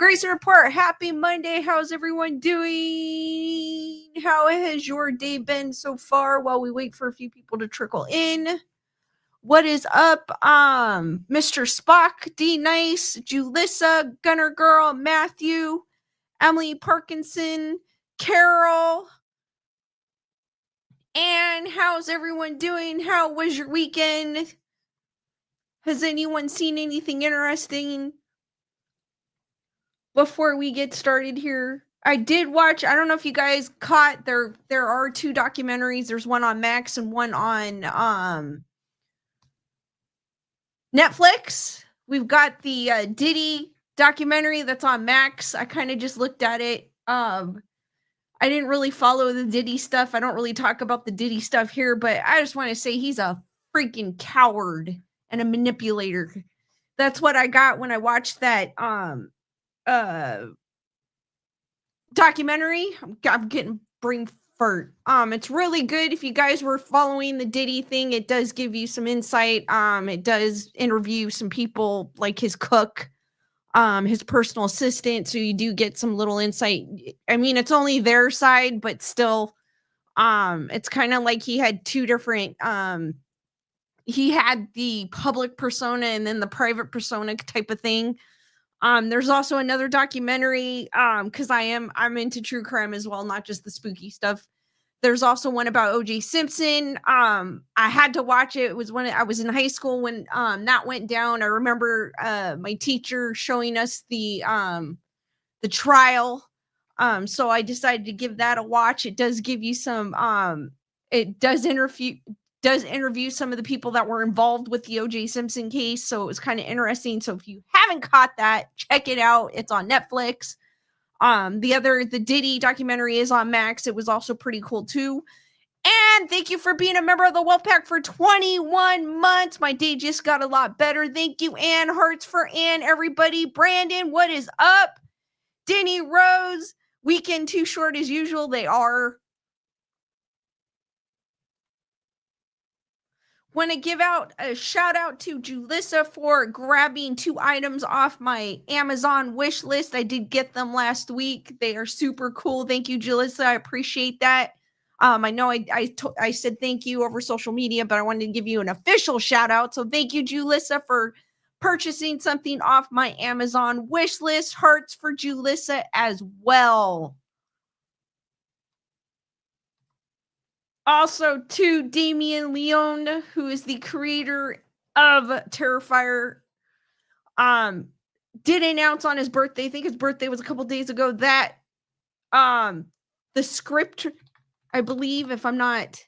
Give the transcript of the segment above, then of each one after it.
Grayson Report, happy Monday. How's everyone doing? How has your day been so far while we wait for a few people to trickle in? What is up, Mr. Spock, D Nice, Julissa, Gunner Girl, Matthew, Emily Parkinson, Carol, and how's everyone doing? How was your weekend? Has anyone seen anything interesting? Before we get started here, I did watch, I don't know if you guys caught, there are two documentaries. There's one on Max and one on Netflix. We've got the Diddy documentary that's on Max. I kind of just looked at it. I didn't really follow the Diddy stuff. I don't really talk about the Diddy stuff here, but I just want to say he's a freaking coward and a manipulator. That's what I got when I watched that documentary. I'm getting brain fart. It's really good. If you guys were following the Diddy thing, it does give you some insight. It does interview some people like his cook, his personal assistant, so you do get some little insight. I mean, it's only their side, but still, it's kind of like he had two different he had the public persona and then the private persona type of thing. There's also another documentary, because I'm into true crime as well, not just the spooky stuff. There's also one about O.J. Simpson. I had to watch it. It was when I was in high school when that went down. I remember my teacher showing us the trial. So I decided to give that a watch. It does give you some it does interview some of the people that were involved with the O.J. Simpson case, so it was kind of interesting. So if you haven't caught that, check it out. It's on Netflix. The Diddy documentary is on Max. It was also pretty cool too. And thank you for being a member of the Wolfpack for 21 months. My day just got a lot better. Thank you, Ann. Hearts for Ann, everybody. Brandon, what is up? Denny Rose, weekend too short as usual. They are. Want to give out a shout out to Julissa for grabbing 2 items off my Amazon wish list. I did get them last week. They are super cool. Thank you, Julissa. I appreciate that. I know I said thank you over social media, but I wanted to give you an official shout out. So thank you, Julissa, for purchasing something off my Amazon wish list. Hearts for Julissa as well. Also to Damien Leone, who is the creator of Terrifier, did announce on his birthday, I think his birthday was a couple days ago, that the script, I believe, if I'm not,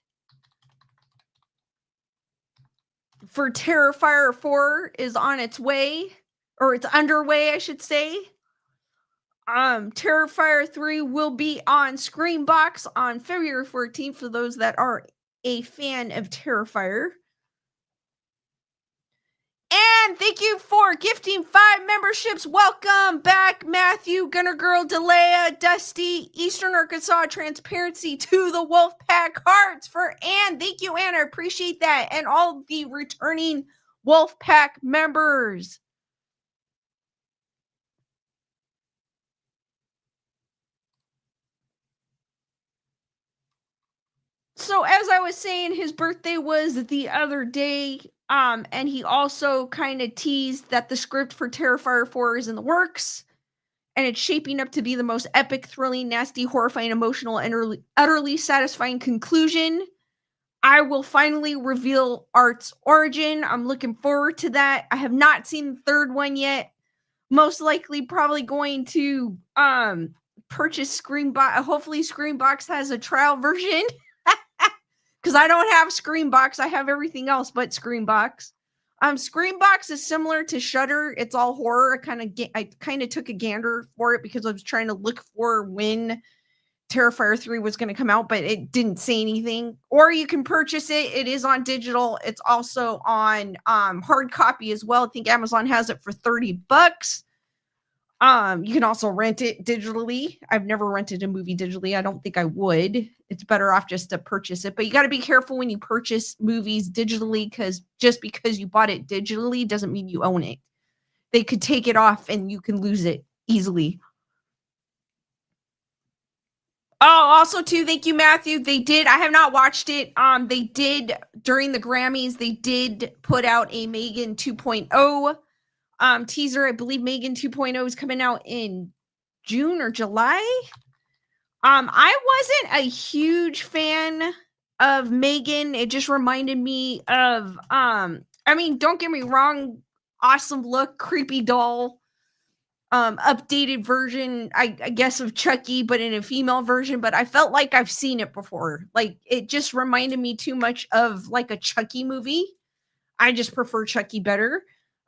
for Terrifier 4 is on its way, or it's underway, I should say. Terrifier 3 will be on Screambox on February 14th for those that are a fan of Terrifier. And thank you for gifting 5 memberships. Welcome back, Matthew, Gunner Girl, Delea, Dusty, Eastern Arkansas, Transparency to the Wolfpack. Hearts for Ann. Thank you, Ann. I appreciate that. And all the returning Wolfpack members. So as I was saying, his birthday was the other day, and he also kind of teased that the script for Terrifier 4 is in the works, and it's shaping up to be the most epic, thrilling, nasty, horrifying, emotional, and utterly satisfying conclusion. I will finally reveal Art's origin. I'm looking forward to that. I have not seen the third one yet. Most likely probably going to purchase Screambox. Hopefully Screambox has a trial version. Because I don't have Screambox. I have everything else but Screambox. Screambox is similar to Shudder. It's all horror. I kind of took a gander for it because I was trying to look for when Terrifier 3 was going to come out, but it didn't say anything. Or you can purchase it. It is on digital. It's also on hard copy as well. I think Amazon has it for $30. You can also rent it digitally. I've never rented a movie digitally. I don't think I would. It's better off just to purchase it. But you got to be careful when you purchase movies digitally, because just because you bought it digitally doesn't mean you own it. They could take it off and you can lose it easily. Oh, also too, thank you, Matthew. They did. I have not watched it. They did during the Grammys. They did put out a Megan 2.0 teaser. I believe Megan 2.0 is coming out in June or July. I wasn't a huge fan of Megan. It just reminded me of I mean, don't get me wrong, awesome look, creepy doll, updated version, I guess, of Chucky, but in a female version. But I felt like I've seen it before. Like, it just reminded me too much of like a Chucky movie. I just prefer Chucky better.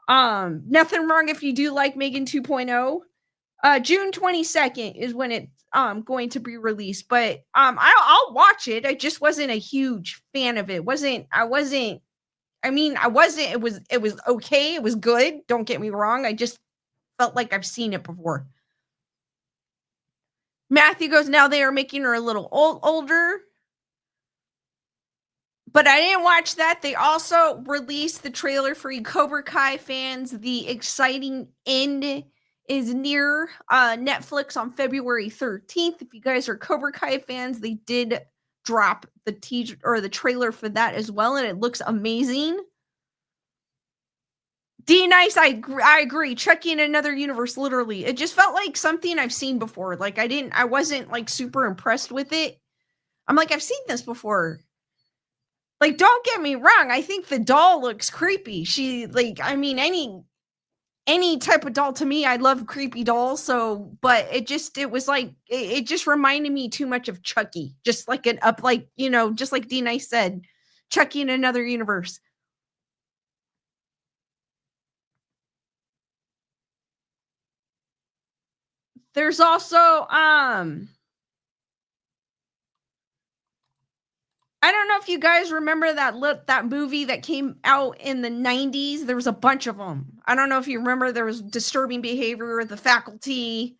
Nothing wrong if you do like Megan 2.0. June 22nd is when it's going to be released, but I'll watch it. I just wasn't a huge fan of it. It was okay, it was good, don't get me wrong. I just felt like I've seen it before. Matthew goes, now they are making her a little older. But I didn't watch that. They also released the trailer for you Cobra Kai fans. The exciting end is near Netflix on February 13th. If you guys are Cobra Kai fans, they did drop the teaser or the trailer for that as well, and it looks amazing. D Nice, I agree. Chucky in another universe, literally. It just felt like something I've seen before. Like I wasn't like super impressed with it. I'm like, I've seen this before. Like, don't get me wrong, I think the doll looks creepy. She, like, I mean, any type of doll to me, I love creepy dolls. So, but it just reminded me too much of Chucky. Just like just like D Nice said, Chucky in another universe. There's also I don't know if you guys remember that movie that came out in the 90s. There was a bunch of them. I don't know if you remember. There was Disturbing Behavior, The Faculty.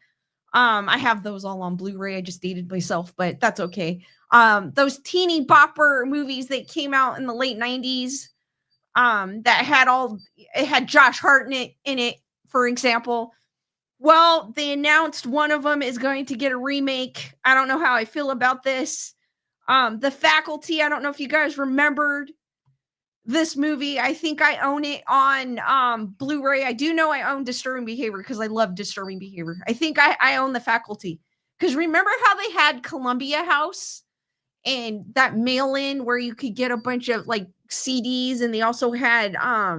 I have those all on Blu-ray. I just dated myself, but that's okay. Those teeny bopper movies that came out in the late 90s, that had Josh Hartnett in it, for example. Well, they announced one of them is going to get a remake. I don't know how I feel about this. The Faculty, I don't know if you guys remembered this movie. I think I own it on Blu-ray. I do know I own Disturbing Behavior because I love Disturbing Behavior. I think I own The Faculty. Because remember how they had Columbia House and that mail-in where you could get a bunch of like CDs, and they also had I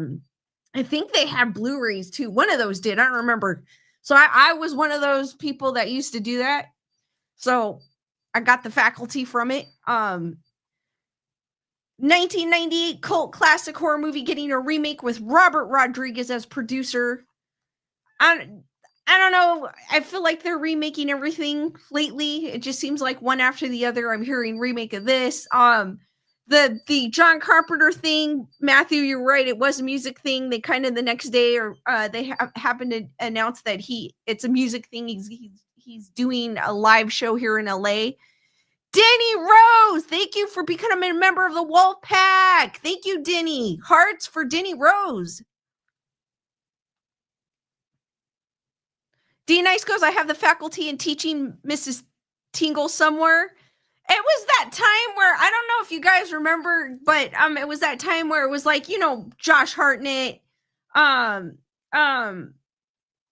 think they had Blu-rays too. One of those did. I don't remember. So I was one of those people that used to do that. So I got The Faculty from it. 1998 cult classic horror movie getting a remake with Robert Rodriguez as producer. I don't know. I feel like they're remaking everything lately. It just seems like one after the other. I'm hearing remake of this. The John Carpenter thing, Matthew, you're right. It was a music thing. They kind of the next day, or they happened to announce that it's a music thing. He's doing a live show here in LA. Denny Rose, thank you for becoming a member of the Wolf Pack. Thank you, Denny. Hearts for Denny Rose. D Nice goes, I have The Faculty and Teaching Mrs. Tingle somewhere. It was that time where, I don't know if you guys remember, but it was that time where it was like, Josh Hartnett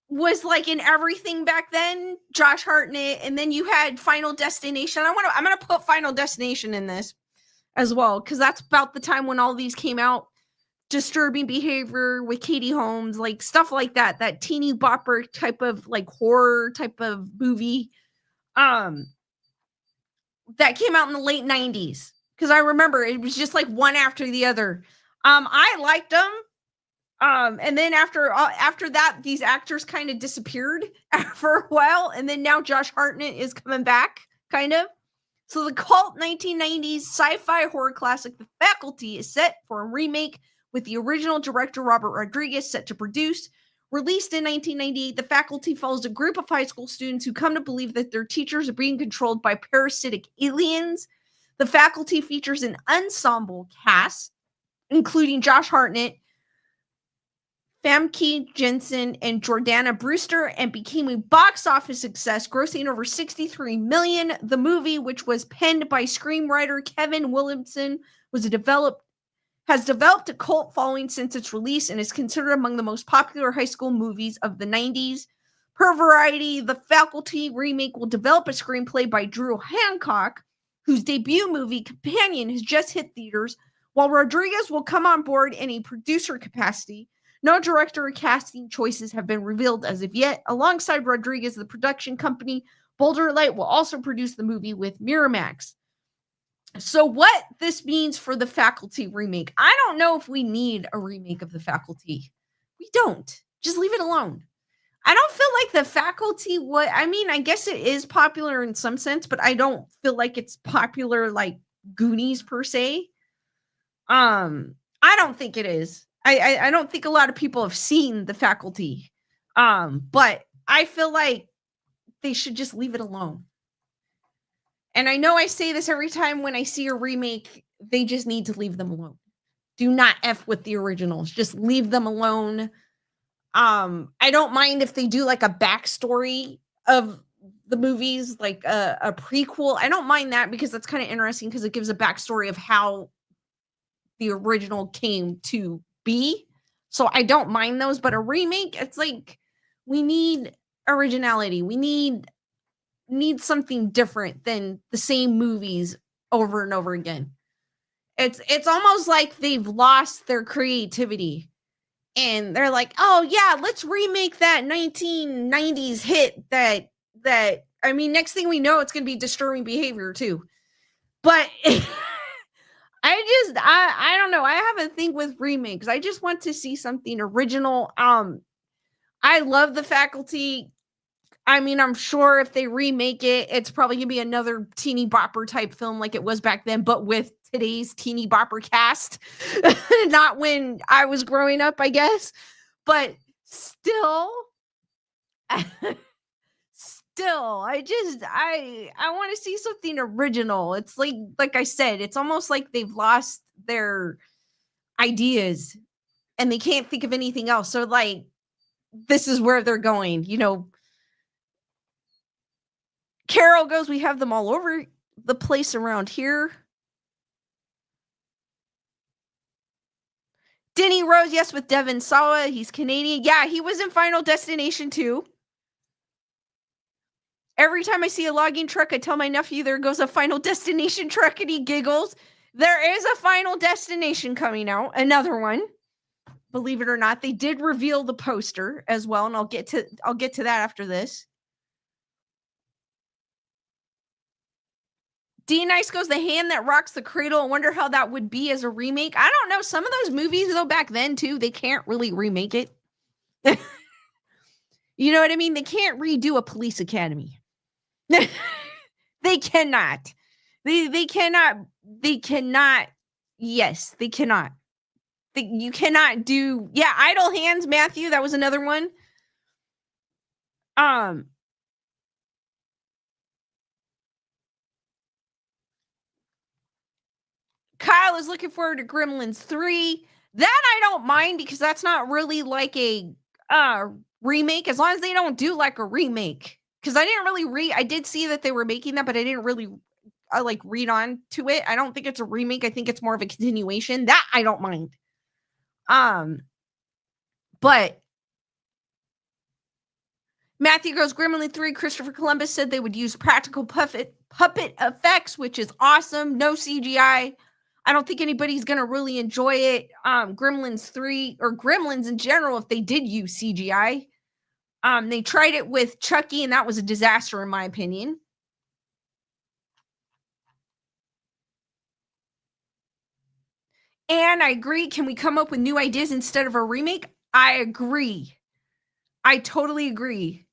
was like in everything back then. Josh Hartnett, and then you had Final Destination. I'm gonna put Final Destination in this as well, because that's about the time when all these came out. Disturbing Behavior with Katie Holmes, like stuff like that teeny bopper type of like horror type of movie that came out in the late 90s, because I remember it was just like one after the other. I liked them, and then after that, these actors kind of disappeared for a while, and then now Josh Hartnett is coming back, kind of. So the cult 1990s sci-fi horror classic The Faculty is set for a remake with the original director Robert Rodriguez set to produce. Released in 1998, The Faculty follows a group of high school students who come to believe that their teachers are being controlled by parasitic aliens. The Faculty features an ensemble cast, including Josh Hartnett, Famke Jensen and Jordana Brewster, and became a box office success, grossing over $63 million. The movie, which was penned by screenwriter Kevin Williamson, has developed a cult following since its release and is considered among the most popular high school movies of the 90s. Per Variety, The Faculty remake will develop a screenplay by Drew Hancock, whose debut movie Companion has just hit theaters, while Rodriguez will come on board in a producer capacity. No director or casting choices have been revealed as of yet. Alongside Rodriguez, the production company Boulder Light will also produce the movie with Miramax. So what this means for The Faculty remake, I don't know if we need a remake of The Faculty. We don't. Just leave it alone. I don't feel like The Faculty would, I mean, I guess it is popular in some sense, but I don't feel like it's popular like Goonies per se. I don't think it is. I don't think a lot of people have seen The Faculty. But I feel like they should just leave it alone. And I know I say this every time when I see a remake, they just need to leave them alone. Do not F with the originals. Just leave them alone. I don't mind if they do like a backstory of the movies, like a prequel. I don't mind that because that's kind of interesting because it gives a backstory of how the original came to be. So I don't mind those, but a remake, it's like we need originality. We need something different than the same movies over and over again. It's almost like they've lost their creativity. And they're like, "Oh yeah, let's remake that 1990s hit that I mean, next thing we know it's going to be Disturbing Behavior too." But I don't know. I have a thing with remakes. I just want to see something original. I love The Faculty. I mean, I'm sure if they remake it, it's probably gonna be another teeny bopper type film like it was back then, but with today's teeny bopper cast. Not when I was growing up, I guess. But still, I want to see something original. It's like I said, it's almost like they've lost their ideas and they can't think of anything else. So like this is where they're going, you know. Carol goes, we have them all over the place around here. Denny Rose, yes, with Devin Sawa. He's Canadian. Yeah, he was in Final Destination 2. Every time I see a logging truck, I tell my nephew there goes a Final Destination truck and he giggles. There is a Final Destination coming out, another one. Believe it or not, they did reveal the poster as well, and I'll get to that after this. D Nice goes, The Hand That Rocks the Cradle. I wonder how that would be as a remake. I don't know. Some of those movies, though, back then, too, they can't really remake it. You know what I mean? They can't redo a Police Academy. They cannot. They cannot. Yes, they cannot. You cannot do. Yeah, Idle Hands, Matthew. That was another one. Kyle is looking forward to Gremlins 3. That I don't mind because that's not really like a remake, as long as they don't do like a remake. Because I didn't really I did see that they were making that, but I didn't really like read on to it. I don't think it's a remake. I think it's more of a continuation. That I don't mind. But Matthew goes, Gremlin 3, Christopher Columbus said they would use practical puppet effects, which is awesome. No CGI. I don't think anybody's going to really enjoy it. Gremlins 3 or Gremlins in general, if they did use CGI. They tried it with Chucky, and that was a disaster, in my opinion. And I agree. Can we come up with new ideas instead of a remake? I agree. I totally agree.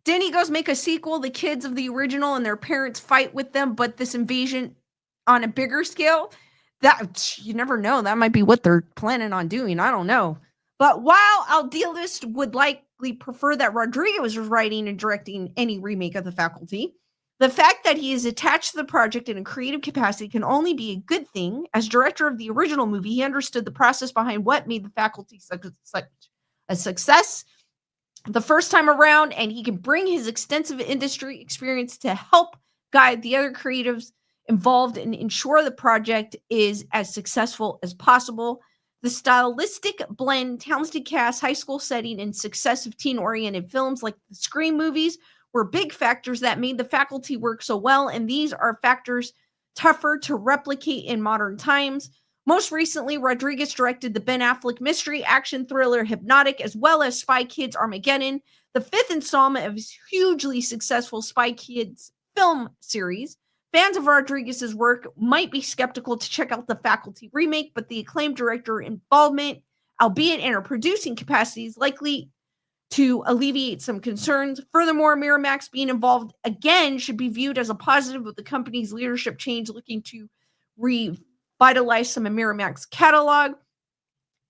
Denny goes, make a sequel. The kids of the original and their parents fight with them, but this invasion on a bigger scale, that you never know. That might be what they're planning on doing. I don't know. But while Aldealist would likely prefer that Rodriguez was writing and directing any remake of The Faculty, The fact that he is attached to the project in a creative capacity can only be a good thing. As director of the original movie, he understood the process behind what made the faculty such a success the first time around, and he can bring his extensive industry experience to help guide the other creatives involved and ensure the project is as successful as possible. The stylistic blend, talented cast, high school setting, and success of teen-oriented films like the Scream movies were big factors that made the faculty work so well, and these are factors tougher to replicate in modern times. Most recently, Rodriguez directed the Ben Affleck mystery action thriller Hypnotic, as well as Spy Kids Armageddon, the fifth installment of his hugely successful Spy Kids film series. Fans of Rodriguez's work might be skeptical to check out the faculty remake, but the acclaimed director involvement, albeit in her producing capacity, is likely to alleviate some concerns. Furthermore, Miramax being involved again should be viewed as a positive, with the company's leadership change looking to revitalize some of Miramax's catalog.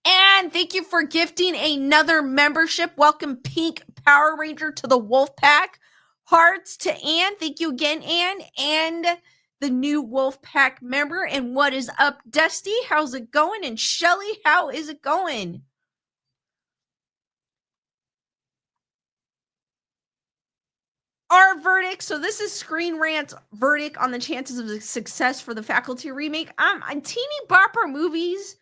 And thank you for gifting another membership. Welcome, Pink Power Ranger, to the Wolf Pack. Hearts to Anne. Thank you again, Anne. And the new Wolf Pack member. And what is up, Dusty? How's it going? And Shelly, how is it going? Our verdict. So this is Screen Rant's verdict on the chances of success for the faculty remake. Teeny bopper movies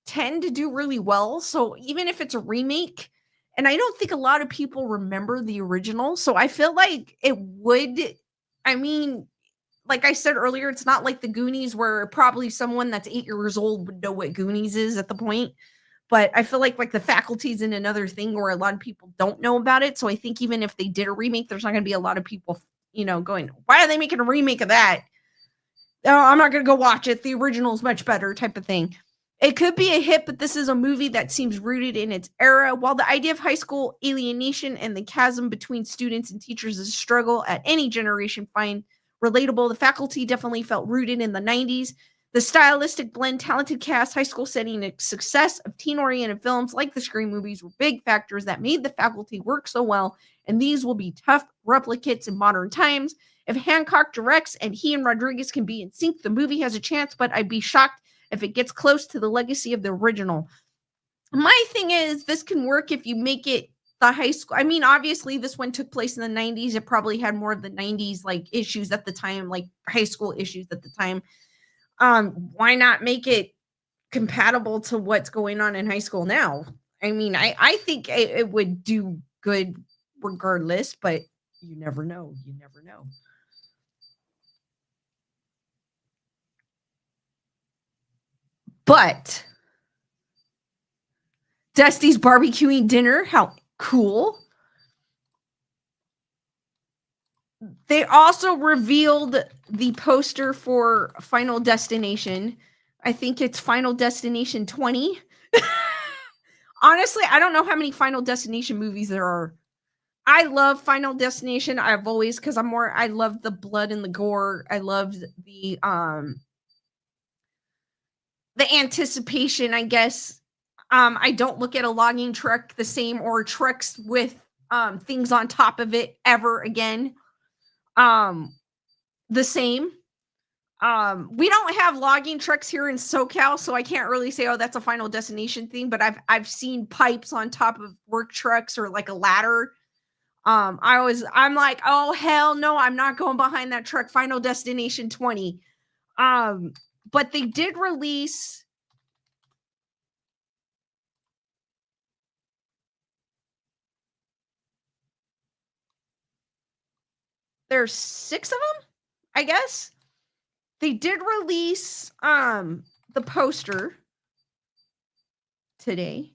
tend to do really well. So even if it's a remake, and I don't think a lot of people remember the original, so I feel like it would, I mean, like I said earlier, it's not like the Goonies where probably someone that's 8 years old would know what Goonies is at the point. But I feel like the faculty's in another thing where a lot of people don't know about it. So I think even if they did a remake, there's not going to be a lot of people, going, why are they making a remake of that? Oh, I'm not going to go watch it. The original is much better, type of thing. It could be a hit, but this is a movie that seems rooted in its era. While the idea of high school alienation and the chasm between students and teachers is a struggle at any generation find relatable, the faculty definitely felt rooted in the 90s. The stylistic blend, talented cast, high school setting, and success of teen-oriented films like the Scream movies were big factors that made the faculty work so well, and these will be tough replicates in modern times. If Hancock directs and he and Rodriguez can be in sync, the movie has a chance, but I'd be shocked if it gets close to the legacy of the original. My thing is, this can work if you make it the high school. I mean, obviously, this one took place in the 90s. It probably had more of the 90s issues at the time, like high school issues at the time. Why not make it compatible to what's going on in high school now? I mean, I think it would do good regardless, but you never know. You never know. But Dusty's barbecuing dinner, how cool. They also revealed the poster for Final Destination. I think it's Final Destination 20. Honestly, I don't know how many Final Destination movies there are. I love Final Destination. I've always, because I love the blood and the gore. I love the anticipation, I guess. I don't look at a logging truck the same, or trucks with things on top of it ever again. The same. We don't have logging trucks here in SoCal, so I can't really say, oh, that's a Final Destination thing, but I've seen pipes on top of work trucks or like a ladder. I'm like, oh hell no, I'm not going behind that truck. Final Destination 20. But they did release there's 6 of them, I guess. They did release the poster today.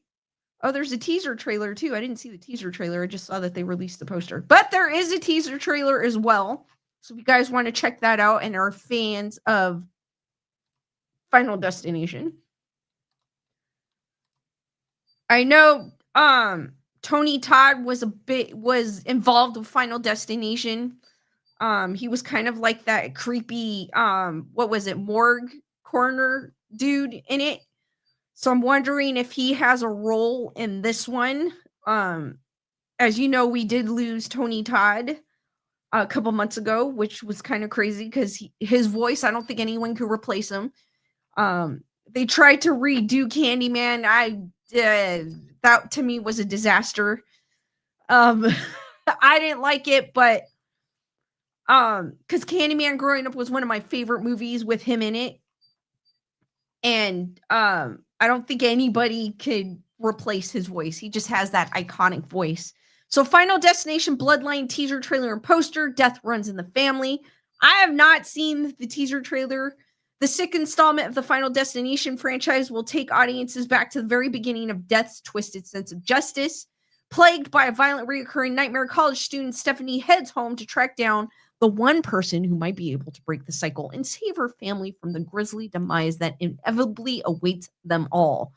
Oh, there's a teaser trailer too. I didn't see the teaser trailer. I just saw that they released the poster. But there is a teaser trailer as well. So if you guys want to check that out and are fans of Final Destination. I know Tony Todd was involved with Final Destination. He was kind of like that creepy what was it, morgue coroner dude in it. So I'm wondering if he has a role in this one. As you know, we did lose Tony Todd a couple months ago, which was kind of crazy because his voice, I don't think anyone could replace him. They tried to redo Candyman. That to me was a disaster. I didn't like it, but because Candyman growing up was one of my favorite movies with him in it, and I don't think anybody could replace his voice. He just has that iconic voice. So, Final Destination Bloodline teaser trailer and poster. Death runs in the family. I have not seen the teaser trailer. The sick installment of the Final Destination franchise will take audiences back to the very beginning of Death's twisted sense of justice. Plagued by a violent recurring nightmare, college student Stephanie heads home to track down the one person who might be able to break the cycle and save her family from the grisly demise that inevitably awaits them all.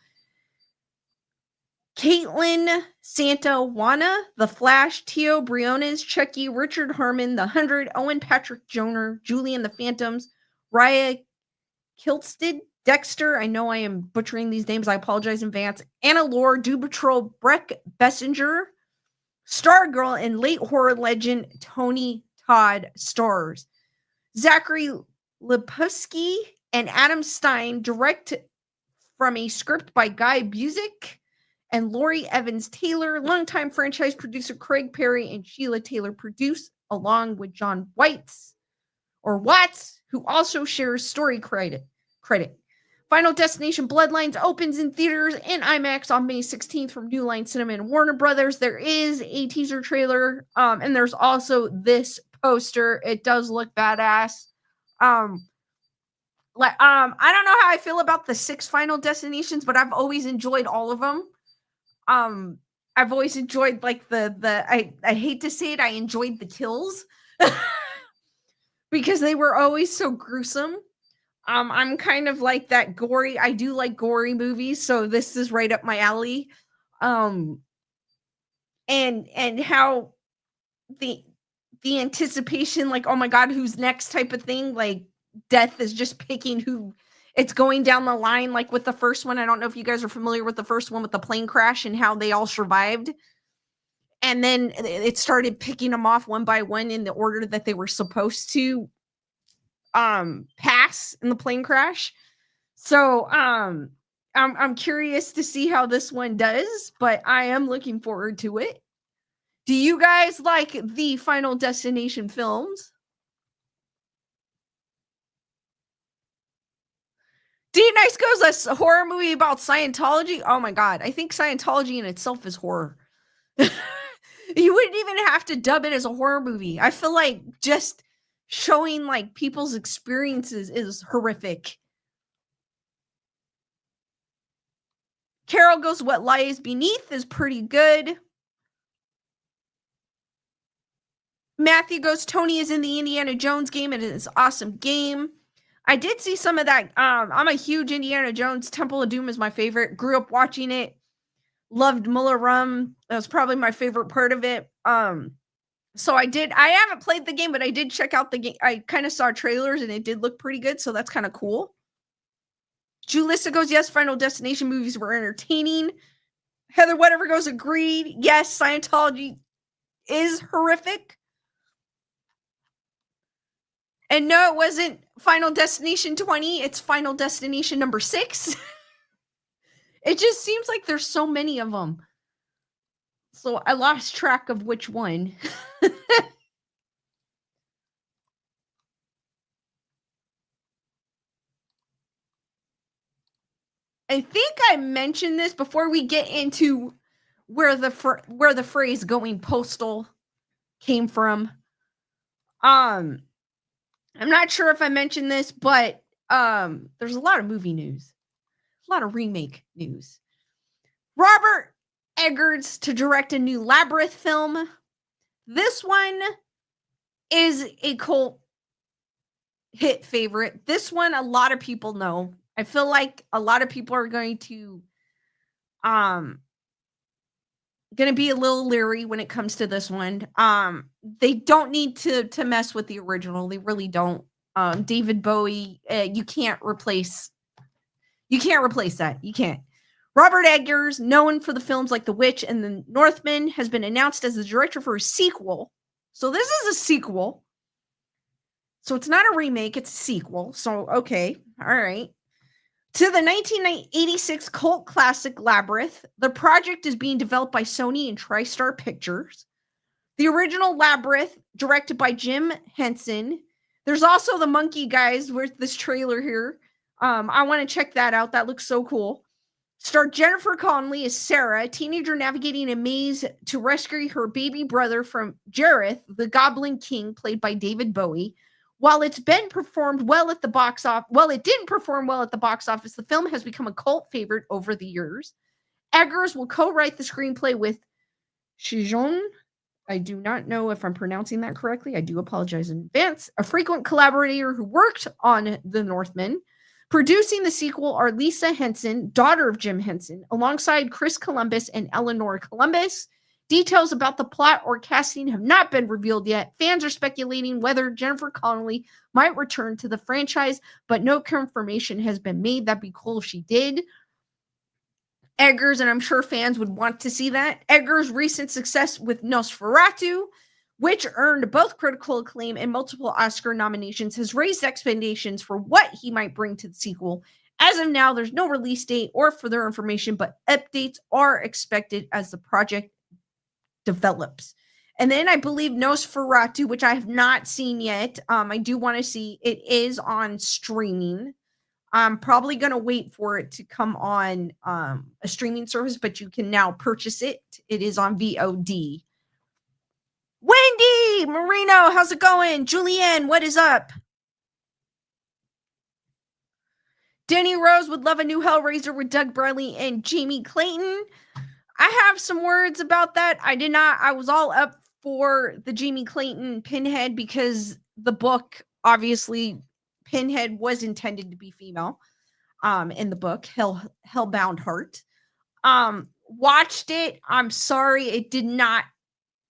Caitlin Santa-Wana, The Flash, Tio Briones, Chucky, Richard Harmon, The 100, Owen Patrick Joner, Julian the Phantoms, Raya Kilstead, Dexter, I know I am butchering these names, I apologize in advance, Anna Lore, Doom Patrol, Breck Bessinger, Stargirl, and late horror legend Tony Todd stars. Zachary Lipusky and Adam Stein direct from a script by Guy Busick and Laurie Evans Taylor. Longtime franchise producer Craig Perry and Sheila Taylor produce, along with John Watts, who also shares story credit. Final Destination Bloodlines opens in theaters and IMAX on May 16th from New Line Cinema and Warner Brothers. There is a teaser trailer, and there's also this poster. It does look badass. I don't know how I feel about the 6 Final Destinations, but I've always enjoyed all of them. I've always enjoyed like I hate to say it, I enjoyed the kills because they were always so gruesome. I'm kind of like that gory. I do like gory movies, so this is right up my alley. And how the anticipation, like, oh my god, who's next type of thing, like death is just picking who it's going down the line, like with the first one. I don't know if you guys are familiar with the first one with the plane crash and how they all survived. And then it started picking them off one by one in the order that they were supposed to pass in the plane crash. So I'm curious to see how this one does, but I am looking forward to it. Do you guys like the Final Destination films? D Nice Goes, a horror movie about Scientology. Oh my god, I think Scientology in itself is horror. You wouldn't even have to dub it as a horror movie. I feel like just showing like people's experiences is horrific. Carol Goes, What Lies Beneath is pretty good. Matthew goes, Tony is in the Indiana Jones game and it's an awesome game. I did see some of that. I'm a huge Indiana Jones. Temple of Doom is my favorite. Grew up watching it. Loved Muller Rum. That was probably my favorite part of it. So I haven't played the game, but I did check out the game. I kind of saw trailers and it did look pretty good. So that's kind of cool. Julissa goes, yes, Final Destination movies were entertaining. Heather Whatever goes, agreed. Yes, Scientology is horrific. And no, it wasn't Final Destination 20. It's Final Destination number 6. It just seems like there's so many of them. So I lost track of which one. I think I mentioned this before we get into where the phrase "going postal" came from. I'm not sure if I mentioned this, but there's a lot of movie news, a lot of remake news. Robert Eggers to direct a new Labyrinth film. This one is a cult hit favorite. This one a lot of people know. I feel like a lot of people are going to be a little leery when it comes to this one. They don't need to mess with the original. They really don't. David Bowie, you can't replace that. You can't. Robert Eggers, known for the films like The Witch and The Northman, has been announced as the director for a sequel So this is a sequel. So it's not a remake, it's a sequel. So, okay. All right. To the 1986 cult classic Labyrinth, the project is being developed by Sony and TriStar Pictures. The original Labyrinth, directed by Jim Henson. There's also the monkey guys with this trailer here. I want to check that out. That looks so cool. Starred Jennifer Connelly as Sarah, a teenager navigating a maze to rescue her baby brother from Jareth, the Goblin King, played by David Bowie. While it's been performed well at the box office, it didn't perform well at the box office, the film has become a cult favorite over the years. Eggers will co-write the screenplay with Shijon. I do not know if I'm pronouncing that correctly. I do apologize in advance. A frequent collaborator who worked on The Northman. Producing the sequel are Lisa Henson, daughter of Jim Henson, alongside Chris Columbus and Eleanor Columbus. Details about the plot or casting have not been revealed yet. Fans are speculating whether Jennifer Connelly might return to the franchise, but no confirmation has been made. That'd be cool if she did. Eggers, and I'm sure fans would want to see that. Eggers' recent success with Nosferatu, which earned both critical acclaim and multiple Oscar nominations, has raised expectations for what he might bring to the sequel. As of now, there's no release date or further information, but updates are expected as the project develops. And then I believe Nosferatu, which I have not seen yet. I do want to see. It is on streaming. I'm probably going to wait for it to come on a streaming service, but you can now purchase it. It is on VOD. Wendy, Marino, how's it going? Julianne, what is up? Denny Rose would love a new Hellraiser with Doug Bradley and Jamie Clayton. I have some words about that. I was all up for the Jamie Clayton Pinhead because the book, obviously, Pinhead was intended to be female in the book, Hellbound Heart. Watched it. I'm sorry, it did not.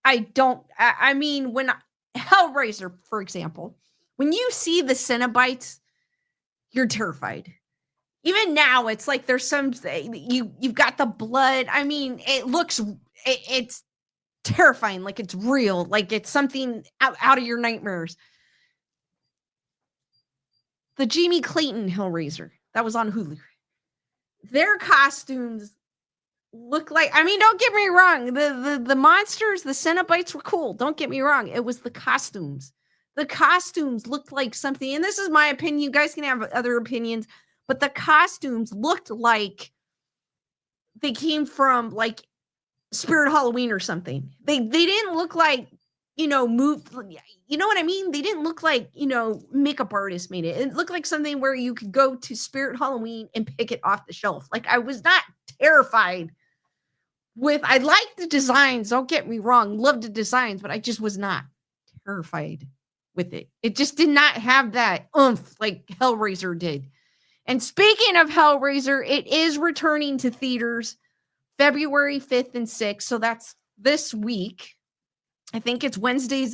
I mean, when Hellraiser, for example, when you see the Cenobites, you're terrified. Even now, it's like there's some you've got the blood. I mean, it's terrifying, like it's real, like it's something out of your nightmares. The Jamie Clayton Hellraiser that was on Hulu. Their costumes look like, I mean, don't get me wrong, the monsters, the Cenobites were cool. Don't get me wrong. It was the costumes. The costumes looked like something, and this is my opinion. You guys can have other opinions, but the costumes looked like they came from like Spirit Halloween or something. They didn't look like, you know what I mean? They didn't look like, makeup artists made it. It looked like something where you could go to Spirit Halloween and pick it off the shelf. Like, I was not terrified I liked the designs, don't get me wrong, loved the designs, but I just was not terrified with it. It just did not have that oomph like Hellraiser did. And speaking of Hellraiser, it is returning to theaters February 5th and 6th. So that's this week. I think it's Wednesday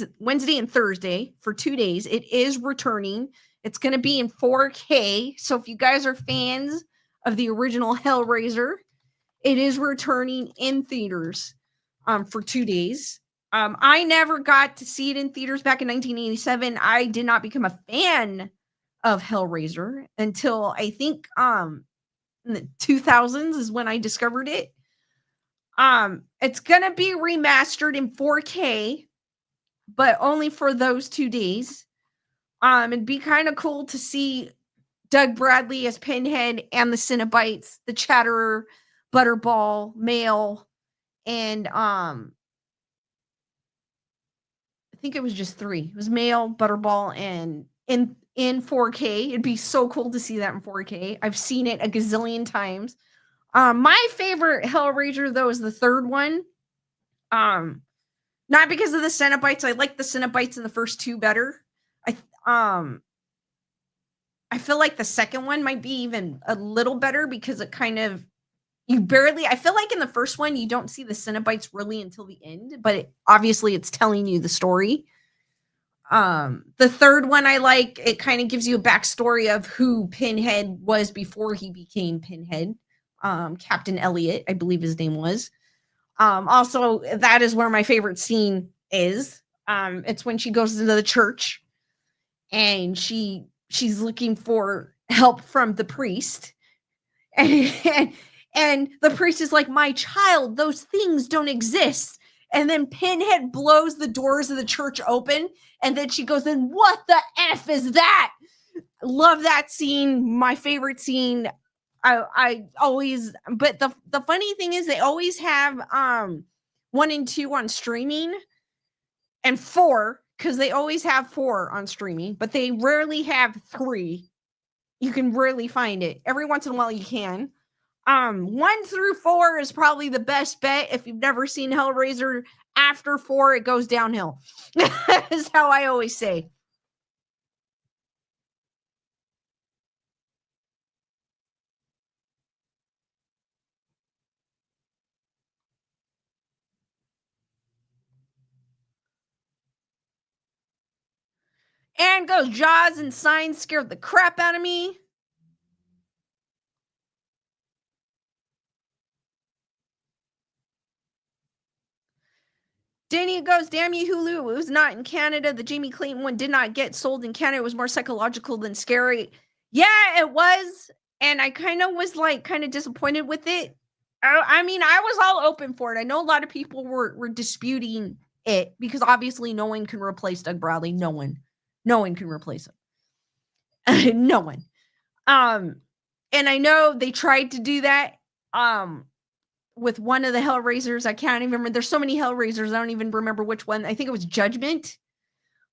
and Thursday for 2 days. It is returning. It's going to be in 4K. So if you guys are fans of the original Hellraiser, it is returning in theaters for 2 days. I never got to see it in theaters back in 1987. I did not become a fan of Hellraiser until I think in the 2000s is when I discovered it. It's gonna be remastered in 4K, but only for those 2 days. It'd be kind of cool to see Doug Bradley as Pinhead and the Cenobites, the Chatterer, Butterball, Male, and I think it was just 3. It was Male, Butterball, and in 4K. It'd be so cool to see that in 4K. I've seen it a gazillion times. My favorite Hellraiser, though, is the third one. Not because of the Cenobites. I like the Cenobites in the first 2 better. I feel like the second one might be even a little better because it kind of I feel like in the first one you don't see the Cenobites really until the end, but obviously it's telling you the story. The third one I like. It kind of gives you a backstory of who Pinhead was before he became Pinhead. Captain Elliot, I believe his name was. Also, that is where my favorite scene is. It's when she goes into the church and she's looking for help from the priest. And, and the priest is like, my child, those things don't exist. And then Pinhead blows the doors of the church open. And then she goes, then what the F is that? Love that scene. My favorite scene. I always, but the funny thing is they always have 1 and 2 on streaming and 4, because they always have 4 on streaming, but they rarely have 3. You can rarely find it. Every once in a while you can. 1 through 4 is probably the best bet. If you've never seen Hellraiser, after 4 it goes downhill. Is how I always say. And goes, Jaws and Signs scared the crap out of me. Danny goes, damn you, Hulu. It was not in Canada. The Jamie Clayton one did not get sold in Canada. It was more psychological than scary. Yeah, it was. And I kind of was like kind of disappointed with it. I mean, I was all open for it. I know a lot of people were disputing it because obviously no one can replace Doug Bradley. No one can replace him. No one. And I know they tried to do that with one of the Hellraisers. I can't even remember. There's so many Hellraisers. I don't even remember which one. I think it was Judgment.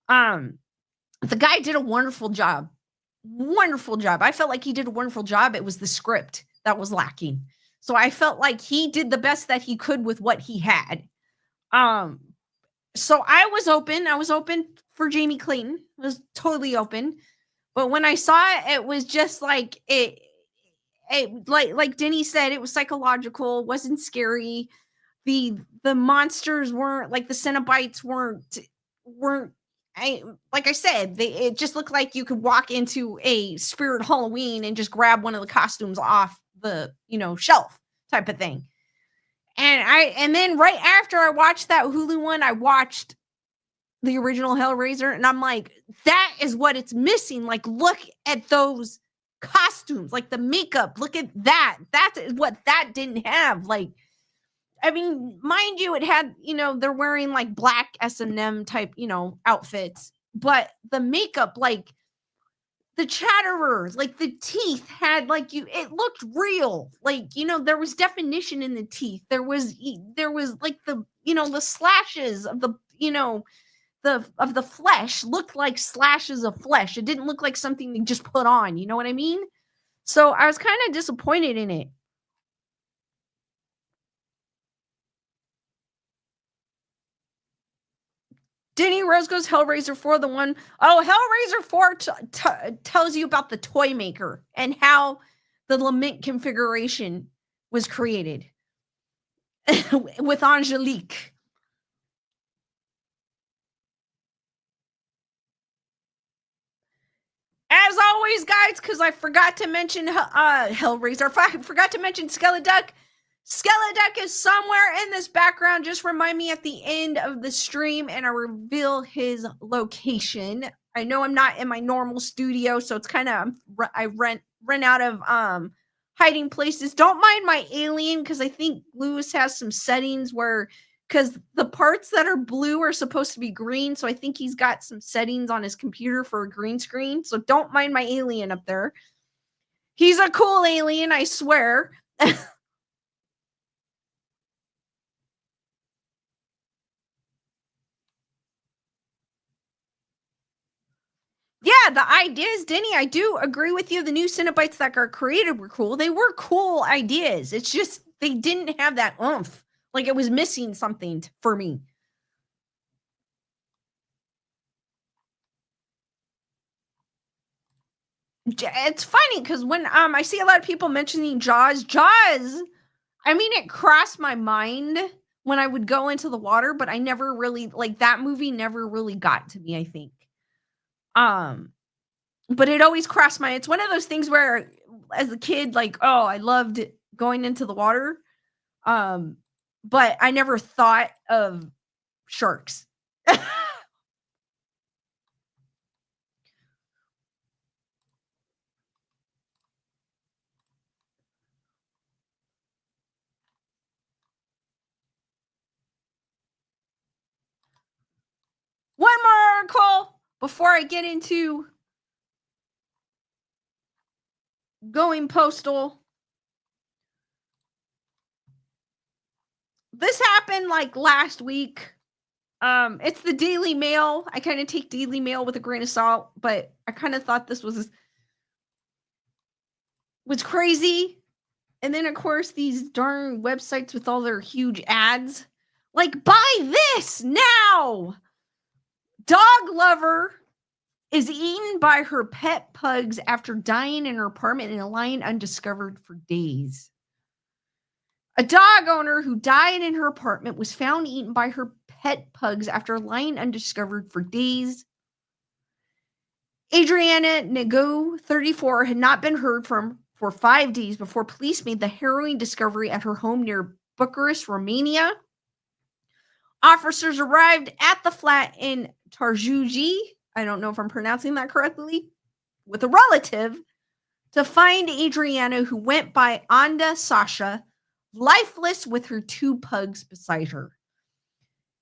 The guy did a wonderful job. Wonderful job. I felt like he did a wonderful job. It was the script that was lacking. So I felt like he did the best that he could with what he had. So I was open. I was open for Jamie Clayton. I was totally open. But when I saw it, it was just like it like Denny said, it was psychological, wasn't scary. The monsters weren't like the Cenobites weren't like I said, it just looked like you could walk into a Spirit Halloween and just grab one of the costumes off the, shelf type of thing. And then right after I watched that Hulu one, I watched the original Hellraiser, and I'm like, that is what it's missing. Like, look at those costumes, like the makeup. Look at that. That's what that didn't have. Like, I mean, mind you, it had, they're wearing like black S&M type, outfits, but the makeup, like the chatterers, like the teeth had like it looked real. Like, there was definition in the teeth. There was like the slashes of the flesh looked like slashes of flesh. It didn't look like something they just put on. You know what I mean? So I was kind of disappointed in it. Denny Rose goes Hellraiser 4, the one. Oh, Hellraiser 4 tells you about the toy maker and how the lament configuration was created with Angelique. As always, guys, because I forgot to mention Hellraiser. I forgot to mention Skeleduck. Skeleduck is somewhere in this background. Just remind me at the end of the stream and I reveal his location. I know I'm not in my normal studio, so it's kind of I rent out of hiding places. Don't mind my alien because I think Lewis has some settings where because the parts that are blue are supposed to be green, so I think he's got some settings on his computer for a green screen. So don't mind my alien up there. He's a cool alien, I swear. Yeah, the ideas, Denny, I do agree with you. The new Cenobites that got created were cool. They were cool ideas. It's just they didn't have that oomph. Like it was missing something for me. It's funny because when I see a lot of people mentioning Jaws, I mean, it crossed my mind when I would go into the water, but I never really like that movie never really got to me, I think. But it always crossed my it's one of those things where as a kid, like, oh, I loved going into the water. But I never thought of sharks. before I get into going postal, this happened like last week. It's the Daily Mail. I kind of take Daily Mail with a grain of salt, but I kind of thought this was crazy. And then, of course, these darn websites with all their huge ads. Like, buy this now! Dog lover is eaten by her pet pugs after dying in her apartment and lying undiscovered for days. A dog owner who died in her apartment was found eaten by her pet pugs after lying undiscovered for days. Adriana Nego, 34, had not been heard from for 5 days before police made the harrowing discovery at her home near Bucharest, Romania. Officers arrived at the flat in Tarjuji, I don't know if I'm pronouncing that correctly, with a relative to find Adriana, who went by Anda Sasha, lifeless with her 2 pugs beside her.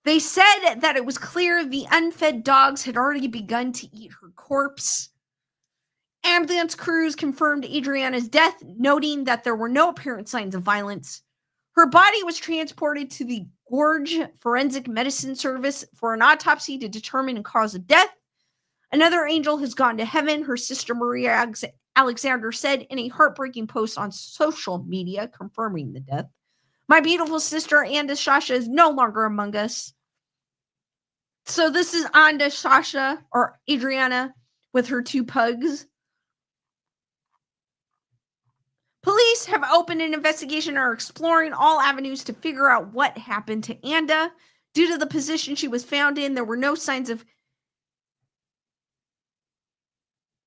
They said that it was clear the unfed dogs had already begun to eat her corpse. Ambulance crews confirmed Adriana's death, noting that there were no apparent signs of violence. Her body was transported to the Gorge Forensic Medicine Service for an autopsy to determine the cause of death. Another angel has gone to heaven, her sister Maria Alexander said in a heartbreaking post on social media confirming the death. My beautiful sister, Anda Sasha, is no longer among us. So this is Anda Sasha, or Adriana, with her 2 pugs. Police have opened an investigation and are exploring all avenues to figure out what happened to Anda. Due to the position she was found in, there were no signs of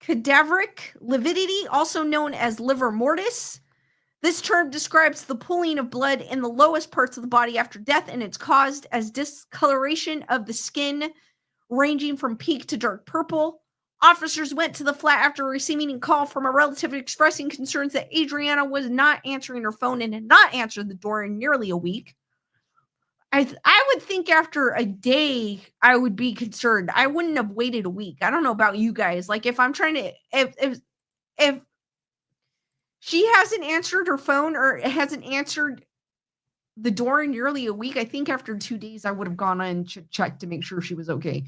cadaveric lividity, also known as livor mortis. This term describes the pooling of blood in the lowest parts of the body after death, and it's caused as discoloration of the skin, ranging from pink to dark purple. Officers went to the flat after receiving a call from a relative expressing concerns that Adriana was not answering her phone and had not answered the door in nearly a week. I would think after a day, I would be concerned. I wouldn't have waited a week. I don't know about you guys. Like, if I'm trying to, if she hasn't answered her phone or hasn't answered the door in nearly a week, I think after 2 days, I would have gone on and checked to make sure she was okay.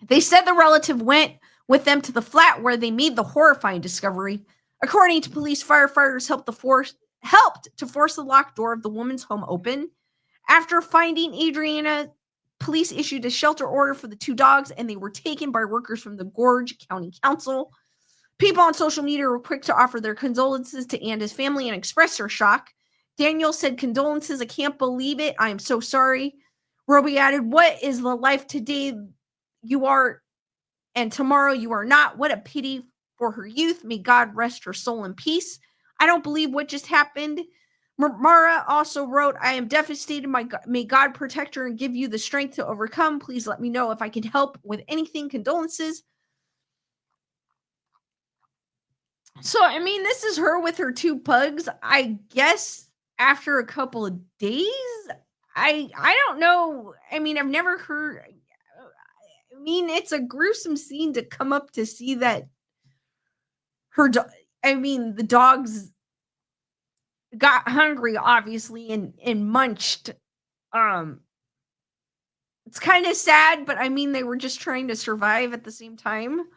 They said the relative went with them to the flat where they made the horrifying discovery. According to police, firefighters helped to force the locked door of the woman's home open. After finding Adriana, police issued a shelter order for the 2 dogs, and they were taken by workers from the Gorge County Council. People on social media were quick to offer their condolences to Anda's family and express their shock. Daniel said, "Condolences, I can't believe it. I am so sorry." Roby added, "What is the life today you are and tomorrow you are not? What a pity for her youth. May God rest her soul in peace. I don't believe what just happened." Mara also wrote, "I am devastated. May God protect her and give you the strength to overcome. Please let me know if I can help with anything. Condolences." So, I mean, this is her with her 2 pugs. I guess after a couple of days, I don't know. I mean, I've never heard. I mean, it's a gruesome scene to come up to see that the dogs got hungry, obviously, and munched. It's kind of sad, but I mean, they were just trying to survive at the same time.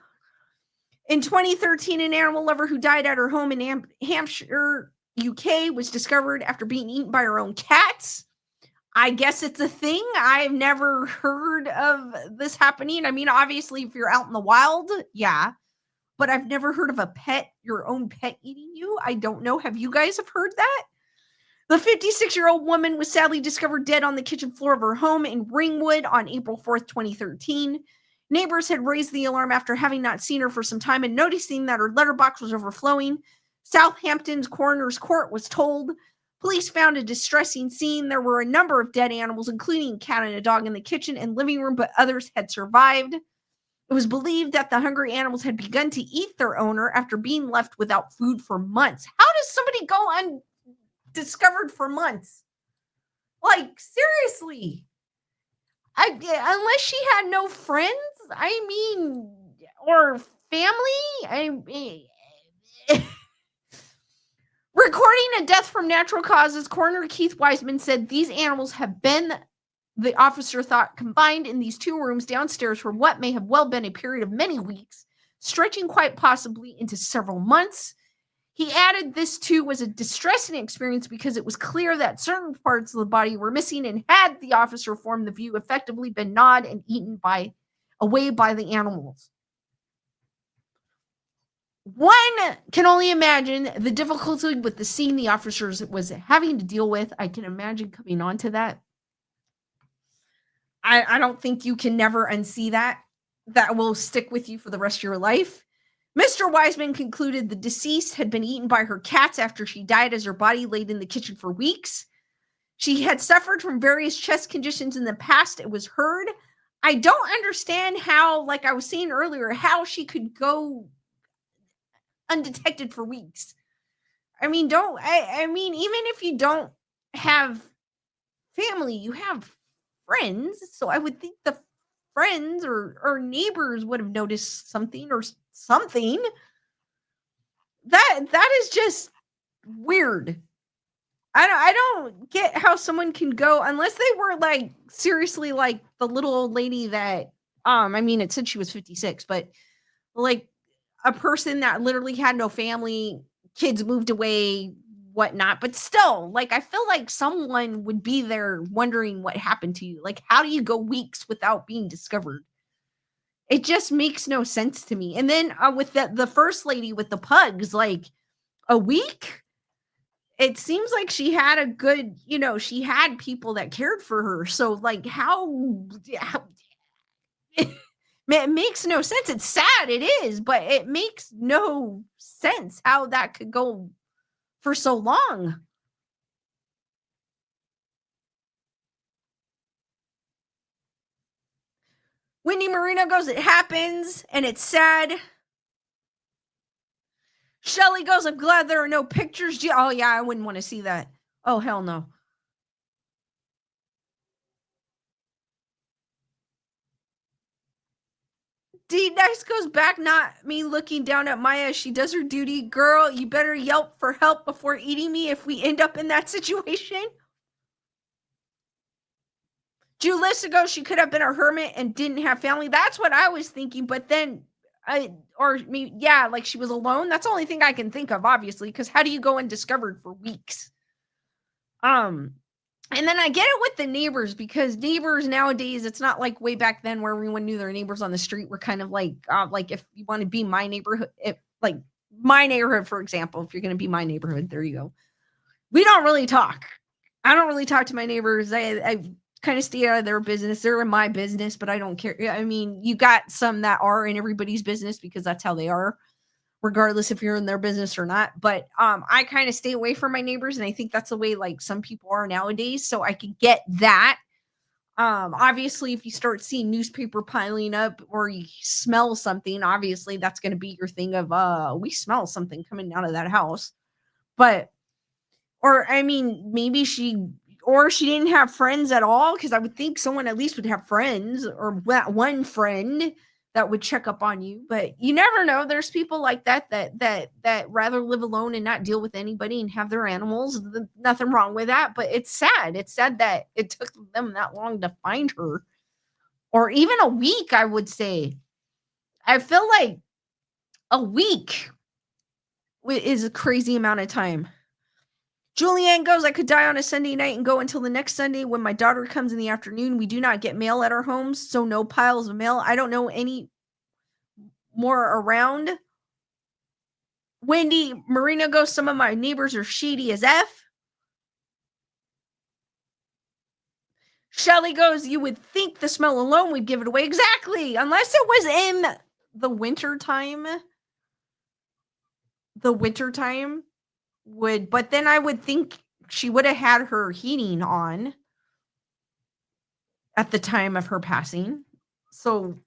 In 2013, an animal lover who died at her home in Hampshire, UK, was discovered after being eaten by her own cats. I guess it's a thing. I've never heard of this happening. I mean, obviously, if you're out in the wild, yeah. But I've never heard of your own pet eating you. I don't know. Have you guys heard that? The 56-year-old woman was sadly discovered dead on the kitchen floor of her home in Ringwood on April 4th, 2013. Neighbors had raised the alarm after having not seen her for some time and noticing that her letterbox was overflowing. Southampton's coroner's court was told. Police found a distressing scene. There were a number of dead animals, including a cat and a dog in the kitchen and living room, but others had survived. It was believed that the hungry animals had begun to eat their owner after being left without food for months. How does somebody go undiscovered for months? Like, seriously. Unless she had no friends, I mean, or family. I mean, recording a death from natural causes, Coroner Keith Wiseman said these animals have been, the officer thought, confined in these two rooms downstairs for what may have well been a period of many weeks, stretching quite possibly into several months. He added this too was a distressing experience because it was clear that certain parts of the body were missing, and had the officer formed the view effectively been gnawed and eaten away by the animals. One can only imagine the difficulty with the scene the officers was having to deal with. I can imagine coming on to that. I don't think you can never unsee that. That will stick with you for the rest of your life. Mr. Wiseman concluded the deceased had been eaten by her cats after she died, as her body laid in the kitchen for weeks. She had suffered from various chest conditions in the past, it was heard. I don't understand how, like I was saying earlier, how she could go undetected for weeks. I mean, I mean, even if you don't have family, you have friends. So I would think the friends or neighbors would have noticed something or something. That is just weird. I don't get how someone can go, unless they were like seriously like the little old lady that I mean, it said she was 56, but like a person that literally had no family, kids moved away, whatnot. But still, like I feel like someone would be there wondering what happened to you. Like, how do you go weeks without being discovered? It just makes no sense to me. And then with the first lady with the pugs, like a week, it seems like she had a good, she had people that cared for her. So like how it makes no sense. It's sad, it is, but it makes no sense how that could go for so long. Wendy Marino goes, it happens and it's sad. Shelly goes, I'm glad there are no pictures. Oh yeah, I wouldn't want to see that. Oh hell no. D Nice goes back, not me looking down at Maya. She does her duty. Girl, you better yelp for help before eating me if we end up in that situation. Julissa goes, she could have been a hermit and didn't have family. That's what I was thinking. But then, like she was alone. That's the only thing I can think of, obviously, because how do you go undiscovered for weeks? And then I get it with the neighbors, because neighbors nowadays, it's not like way back then where everyone knew their neighbors on the street were kind of like if you want to be my neighborhood, like my neighborhood, for example, if you're going to be my neighborhood, there you go. We don't really talk. I don't really talk to my neighbors. I kind of stay out of their business. They're in my business, but I don't care. I mean, you got some that are in everybody's business because that's how they are, regardless if you're in their business or not. But I kind of stay away from my neighbors, and I think that's the way like some people are nowadays. So I could get that. Obviously, if you start seeing newspaper piling up or you smell something, obviously that's going to be your thing of we smell something coming out of that house. But or I mean, maybe she didn't have friends at all, because I would think someone at least would have friends, or that one friend that would check up on you. But you never know. There's people like that rather live alone and not deal with anybody and have their animals. Nothing wrong with that, but it's sad. It's sad that it took them that long to find her, or even a week, I would say. I feel like a week is a crazy amount of time. Julianne goes, I could die on a Sunday night and go until the next Sunday when my daughter comes in the afternoon. We do not get mail at our homes, so no piles of mail. I don't know any more around. Wendy Marina goes, some of my neighbors are shady as F. Shelly goes, you would think the smell alone would give it away. Exactly. Unless it was in the winter time. The winter time would, but then I would think she would have had her heating on at the time of her passing. So,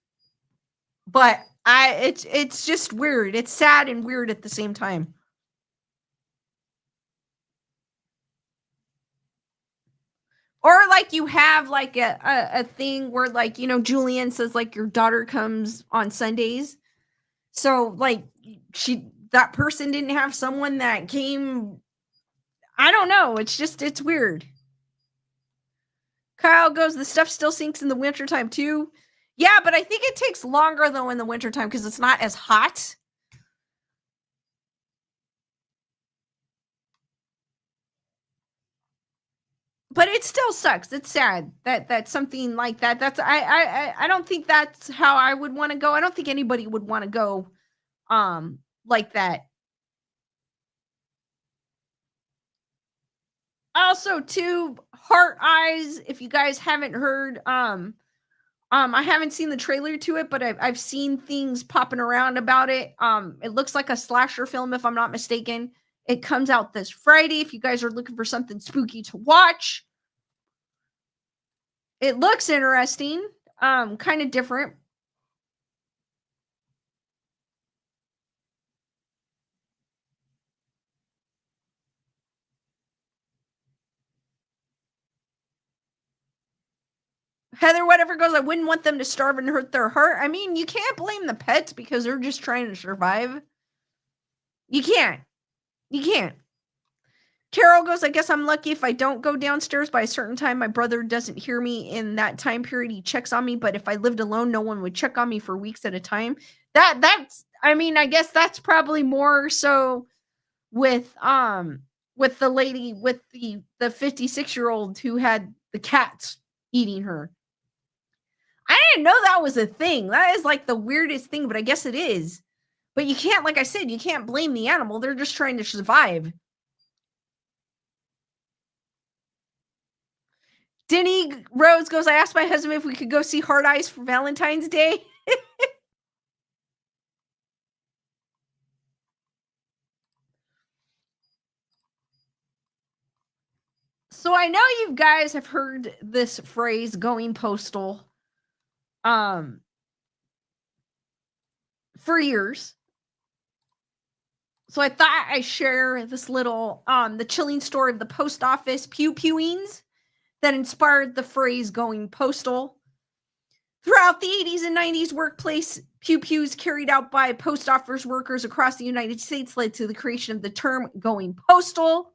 but it's just weird. It's sad and weird at the same time. Or like you have like a thing where like, Julian says like your daughter comes on Sundays. So like she that person didn't have someone that came. I don't know. It's weird. Kyle goes, the stuff still sinks in the wintertime too. Yeah, but I think it takes longer though in the wintertime because it's not as hot. But it still sucks. It's sad that something like that. I don't think that's how I would want to go. I don't think anybody would want to go like that. Also, too, Heart Eyes. If you guys haven't heard, I haven't seen the trailer to it, but I've seen things popping around about it. It looks like a slasher film, if I'm not mistaken. It comes out this Friday. If you guys are looking for something spooky to watch, it looks interesting. Kind of different. Heather, whatever goes, I wouldn't want them to starve and hurt their heart. I mean, you can't blame the pets because they're just trying to survive. You can't. You can't. Carol goes, I guess I'm lucky if I don't go downstairs by a certain time. My brother doesn't hear me in that time period. He checks on me, but if I lived alone, no one would check on me for weeks at a time. That's I mean, I guess that's probably more so with the lady with the 56-year-old who had the cats eating her. I didn't know that was a thing. That is like the weirdest thing, but I guess it is. But you can't, like I said, you can't blame the animal. They're just trying to survive. Denny Rose goes, I asked my husband if we could go see Hard Eyes for Valentine's Day. So I know you guys have heard this phrase going postal for years. So I thought I'd share this little the chilling story of the post office pew-pewings that inspired the phrase going postal. Throughout the 80s and 90s, workplace pew-pews carried out by post office workers across the United States led to the creation of the term going postal.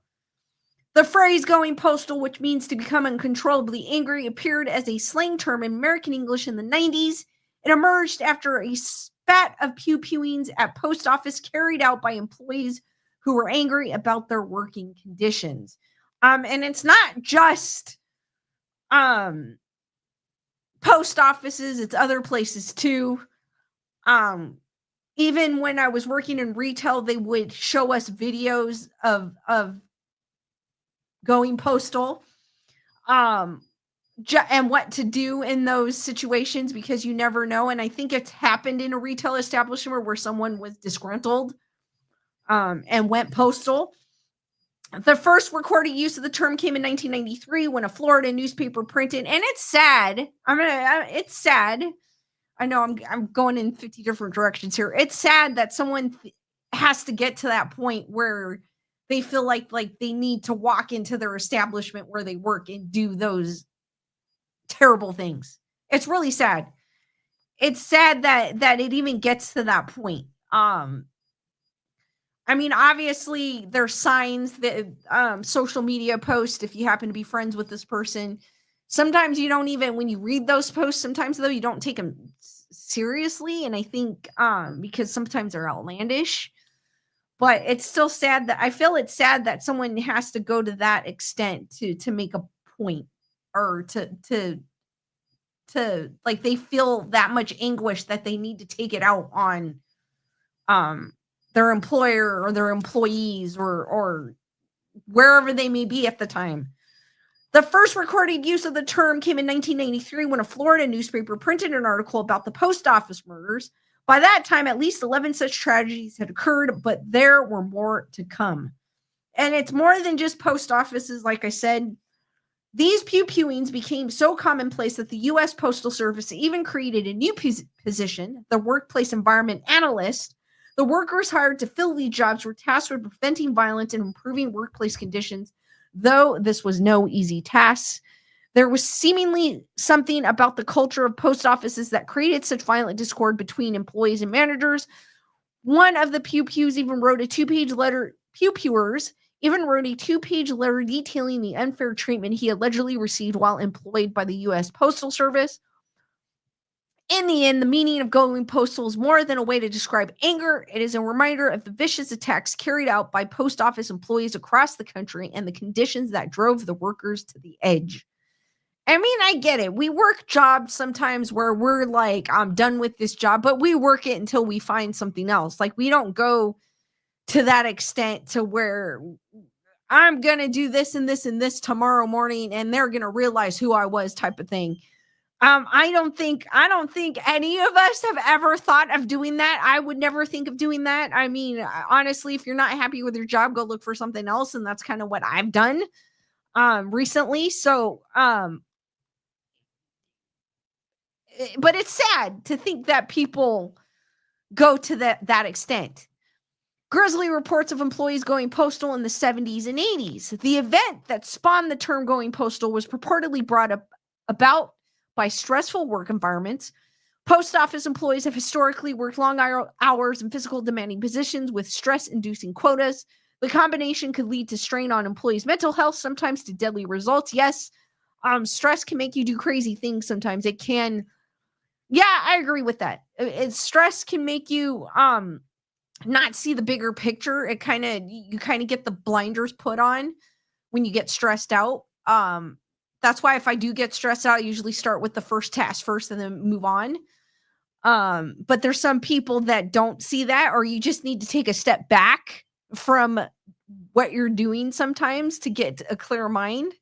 The phrase going postal, which means to become uncontrollably angry, appeared as a slang term in American English in the 90s. It emerged after a spat of pew-pewings at post office carried out by employees who were angry about their working conditions. And it's not just post offices, it's other places too. Even when I was working in retail, they would show us videos of going postal and what to do in those situations because you never know. And I think it's happened in a retail establishment where someone was disgruntled and went postal. The first recorded use of the term came in 1993 when a Florida newspaper printed, and it's sad. It's sad. I know I'm going in 50 different directions here. It's sad that someone has to get to that point where they feel like they need to walk into their establishment where they work and do those terrible things. It's really sad. It's sad that it even gets to that point. I mean, obviously, there's signs that social media posts, if you happen to be friends with this person, sometimes you don't even, when you read those posts, sometimes though, you don't take them seriously. And I think because sometimes they're outlandish, but it's still sad that I feel it's sad that someone has to go to that extent to make a point or to like they feel that much anguish that they need to take it out on their employer or their employees or wherever they may be at the time. The first recorded use of the term came in 1993 when a Florida newspaper printed an article about the post office murders. By that time, at least 11 such tragedies had occurred, but there were more to come. And it's more than just post offices, like I said. These pew-pewings became so commonplace that the U.S. Postal Service even created a new position, the Workplace Environment Analyst. The workers hired to fill these jobs were tasked with preventing violence and improving workplace conditions, though this was no easy task. There was seemingly something about the culture of post offices that created such violent discord between employees and managers. One of the pew pews even wrote a two-page letter. Pew pewers even wrote a two-page letter detailing the unfair treatment he allegedly received while employed by the U.S. Postal Service. In the end, the meaning of going postal is more than a way to describe anger. It is a reminder of the vicious attacks carried out by post office employees across the country and the conditions that drove the workers to the edge. I mean, I get it. We work jobs sometimes where we're like, I'm done with this job, but we work it until we find something else. Like, we don't go to that extent to where I'm going to do this and this and this tomorrow morning and they're going to realize who I was type of thing. I don't think any of us have ever thought of doing that. I would never think of doing that. I mean, honestly, if you're not happy with your job, go look for something else. And that's kind of what I've done recently. So but it's sad to think that people go to that extent. Grisly reports of employees going postal in the 70s and 80s. The event that spawned the term going postal was purportedly brought about by stressful work environments. Post office employees have historically worked long hours and physical demanding positions with stress-inducing quotas. The combination could lead to strain on employees' mental health, sometimes to deadly results. Yes, stress can make you do crazy things sometimes. It can. Yeah, I agree with that. Stress can make you not see the bigger picture. You kind of get the blinders put on when you get stressed out. That's why if I do get stressed out, I usually start with the first task first and then move on. But there's some people that don't see that, or you just need to take a step back from what you're doing sometimes to get a clear mind.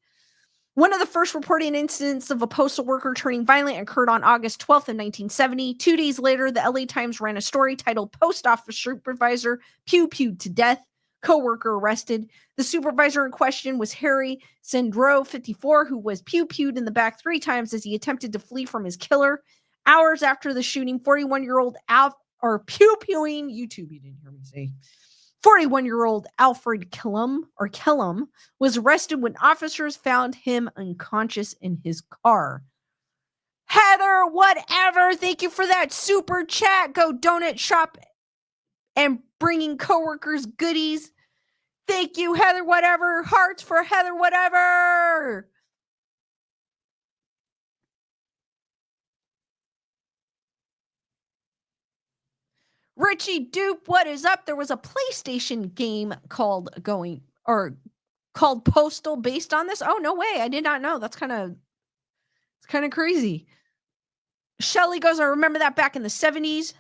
One of the first reported incidents of a postal worker turning violent occurred on August 12th of 1970. 2 days later, the LA Times ran a story titled "Post Office Supervisor Pew-Pewed to Death, Co-worker Arrested." The supervisor in question was Harry Sendro, 54, who was pew-pewed in the back 3 times as he attempted to flee from his killer. Hours after the shooting, 41-year-old pew-pewing, YouTube, you didn't hear me say, 41-year-old Alfred Killam was arrested when officers found him unconscious in his car. Heather, whatever. Thank you for that super chat. Go donut shop and bringing coworkers goodies. Thank you, Heather, whatever. Hearts for Heather, whatever. Richie Dupe, what is up? There was a PlayStation game called Postal based on this. Oh, no way. I did not know. It's kind of crazy. Shelly goes, I remember that back in the 70s.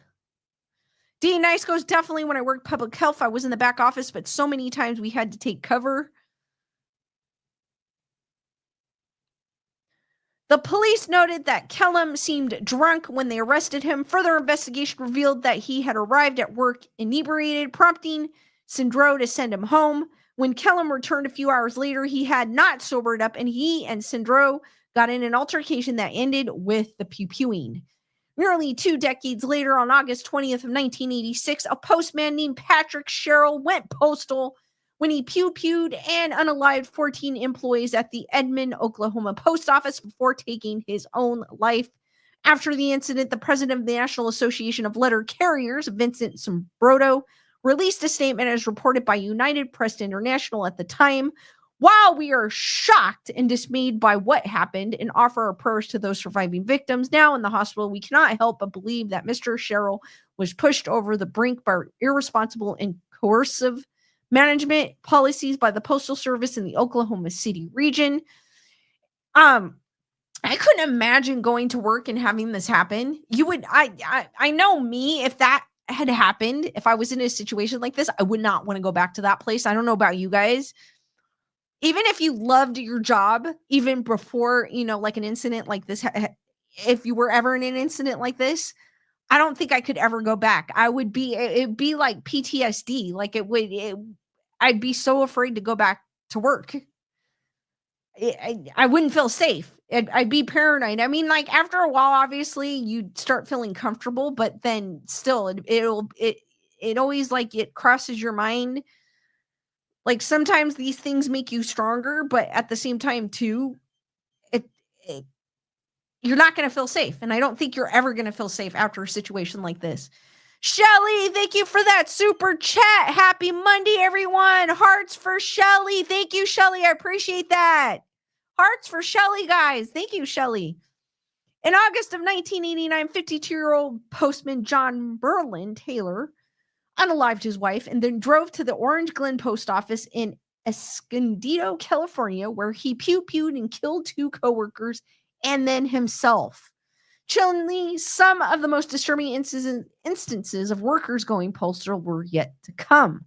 D Nice goes, definitely when I worked public health, I was in the back office, but so many times we had to take cover. The police noted that Kellum seemed drunk when they arrested him. Further investigation revealed that he had arrived at work inebriated, prompting Sindro to send him home. When Kellum returned a few hours later, he had not sobered up, and he and Sindro got in an altercation that ended with the pew-pewing. Nearly 2 decades later, on August 20th of 1986, a postman named Patrick Sherrill went postal when he pew-pewed and unalived 14 employees at the Edmond, Oklahoma post office before taking his own life. After the incident, the president of the National Association of Letter Carriers, Vincent Sombrodo, released a statement as reported by United Press International at the time. While we are shocked and dismayed by what happened and offer our prayers to those surviving victims now in the hospital, we cannot help but believe that Mr. Sherrill was pushed over the brink by irresponsible and coercive management policies by the Postal Service in the Oklahoma City region. I couldn't imagine going to work and having this happen. I know me, if that had happened, if I was in a situation like this, I would not want to go back to that place. I don't know about you guys. Even if you loved your job, even before, like an incident like this, if you were ever in an incident like this, I don't think I could ever go back. It'd be like PTSD. Like I'd be so afraid to go back to work. I wouldn't feel safe. I'd be paranoid. I mean, like after a while, obviously you'd start feeling comfortable, but then still it always like it crosses your mind. Like sometimes these things make you stronger, but at the same time too, you're not going to feel safe. And I don't think you're ever going to feel safe after a situation like this. Shelly, thank you for that super chat. Happy Monday, everyone. Hearts for Shelly. Thank you, Shelly. I appreciate that. Hearts for Shelly, guys. Thank you, Shelly. In August of 1989, 52-year-old postman John Merlin Taylor unalived his wife and then drove to the Orange Glen post office in Escondido, California, where he pew-pewed and killed 2 coworkers and then himself. Chillingly, some of the most disturbing instances of workers going postal were yet to come.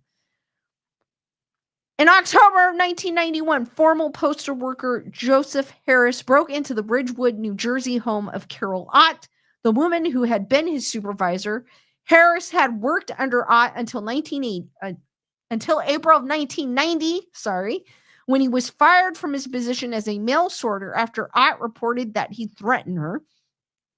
In October of 1991, former postal worker Joseph Harris broke into the Ridgewood, New Jersey home of Carol Ott, the woman who had been his supervisor. Harris had worked under Ott until April of 1990, when he was fired from his position as a mail sorter after Ott reported that he threatened her.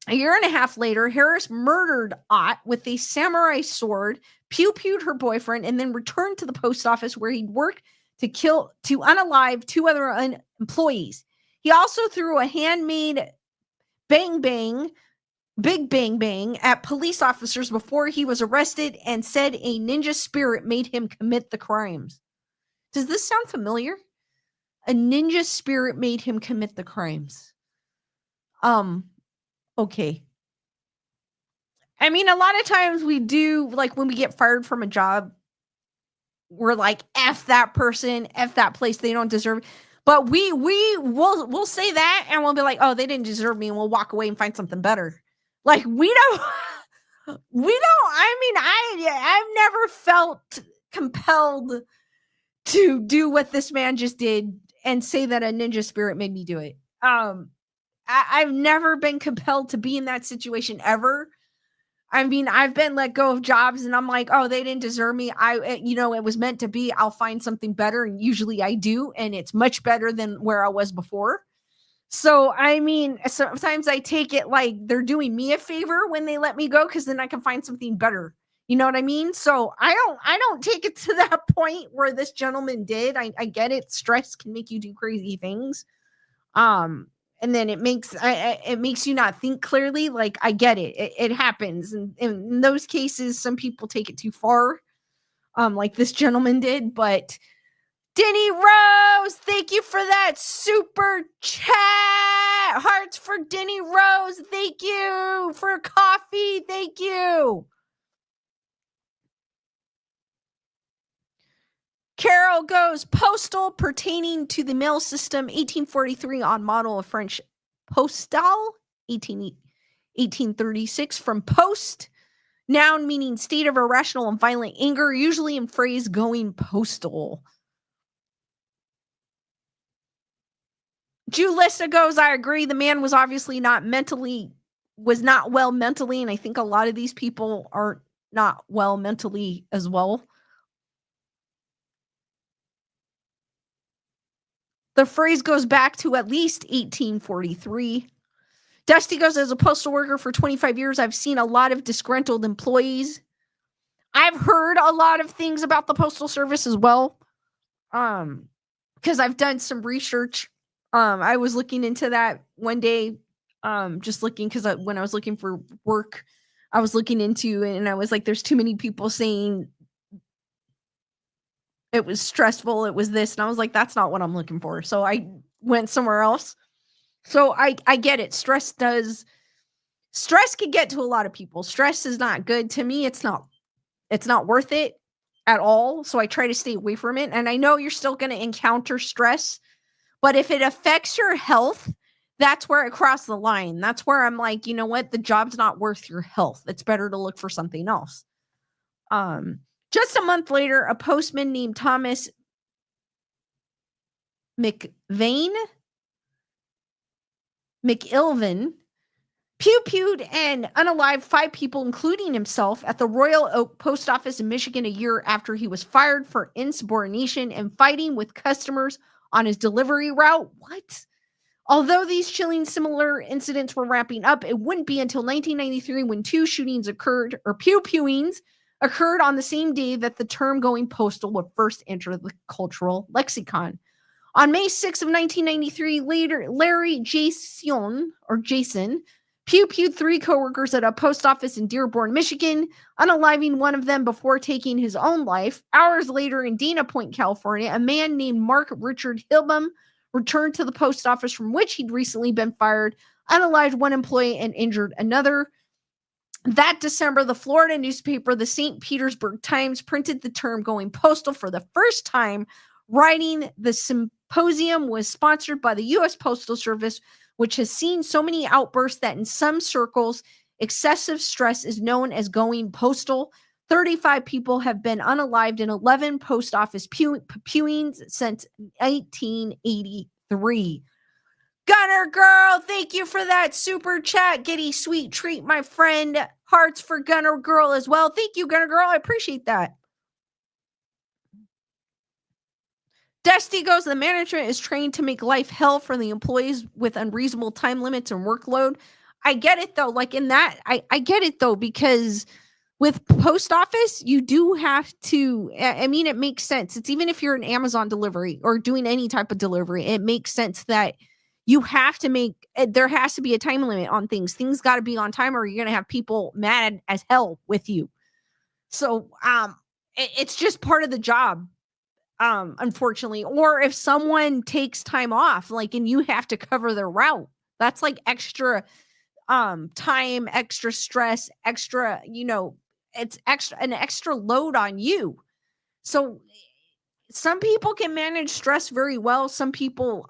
A year and a half later, Harris murdered Ott with a samurai sword, pew-pewed her boyfriend, and then returned to the post office where he'd worked to unalive 2 other employees. He also threw a handmade big bang bang at police officers before he was arrested and said a ninja spirit made him commit the crimes. Does this sound familiar? A ninja spirit made him commit the crimes. Okay. I mean, a lot of times we do, like when we get fired from a job, we're like, F that person, F that place, they don't deserve it. But we'll say that and we'll be like, oh, they didn't deserve me, and we'll walk away and find something better. Like I've never felt compelled to do what this man just did and say that a ninja spirit made me do it. I've never been compelled to be in that situation ever. I mean, I've been let go of jobs and I'm like, oh, they didn't deserve me. It was meant to be. I'll find something better. And usually I do. And it's much better than where I was before. So, I mean, sometimes I take it like they're doing me a favor when they let me go, because then I can find something better. You know what I mean? So I don't take it to that point where this gentleman did. I get it. Stress can make you do crazy things. And then it makes you not think clearly. Like, I get it. It happens. And in those cases, some people take it too far, like this gentleman did. But Denny Rose, thank you for that super chat. Hearts for Denny Rose. Thank you for coffee. Thank you. Carol goes, Postal, pertaining to the mail system, 1843 on model of French Postal, 1836 from post, noun meaning state of irrational and violent anger, usually in phrase going postal. Julissa goes, I agree. The man was obviously not well mentally, and I think a lot of these people are not well mentally as well. The phrase goes back to at least 1843. Dusty goes, as a postal worker for 25 years, I've seen a lot of disgruntled employees. I've heard a lot of things about the Postal Service as well. Because I've done some research. I was looking into that one day, just looking, because when I was looking for work, I was looking into it, and I was like, there's too many people saying it was stressful, it was this, and I was like, that's not what I'm looking for. So I went somewhere else. So I get it. Stress can get to a lot of people. Stress is not good. To me, it's not worth it at all. So I try to stay away from it. And I know you're still going to encounter stress, but if it affects your health, that's where I cross the line. That's where I'm like, you know what? The job's not worth your health. It's better to look for something else. Just a month later, a postman named Thomas McIlvin pew-pewed and unalived 5 people, including himself, at the Royal Oak Post Office in Michigan a year after he was fired for insubordination and fighting with customers on his delivery route. What? Although these chilling similar incidents were ramping up, it wouldn't be until 1993 when 2 shootings occurred, or pew-pewings occurred on the same day, that the term going postal would first enter the cultural lexicon. On May 6th of 1993, later Larry Jason pew-pewed 3 coworkers at a post office in Dearborn, Michigan, unaliving one of them before taking his own life. Hours later in Dana Point, California, a man named Mark Richard Hilbum returned to the post office from which he'd recently been fired, unalived one employee, and injured another. That December, the Florida newspaper, the St. Petersburg Times, printed the term going postal for the first time, writing the symposium was sponsored by the U.S. Postal Service, which has seen so many outbursts that in some circles, excessive stress is known as going postal. 35 people have been unalived in 11 post office pewings since 1983. Gunner Girl, thank you for that super chat. Giddy sweet treat, my friend. Hearts for Gunner Girl as well. Thank you, Gunner Girl. I appreciate that. Dusty goes, the management is trained to make life hell for the employees with unreasonable time limits and workload. I get it though. Like in that, I get it though, because with post office, you do have to, I mean, it makes sense. It's even if you're an Amazon delivery or doing any type of delivery, it makes sense that you have to make, there has to be a time limit on things. Things got to be on time or you're going to have people mad as hell with you. So, it's just part of the job. Unfortunately, or if someone takes time off, like, and you have to cover their route, that's like extra, time, extra stress, extra, it's an extra load on you. So some people can manage stress very well. Some people,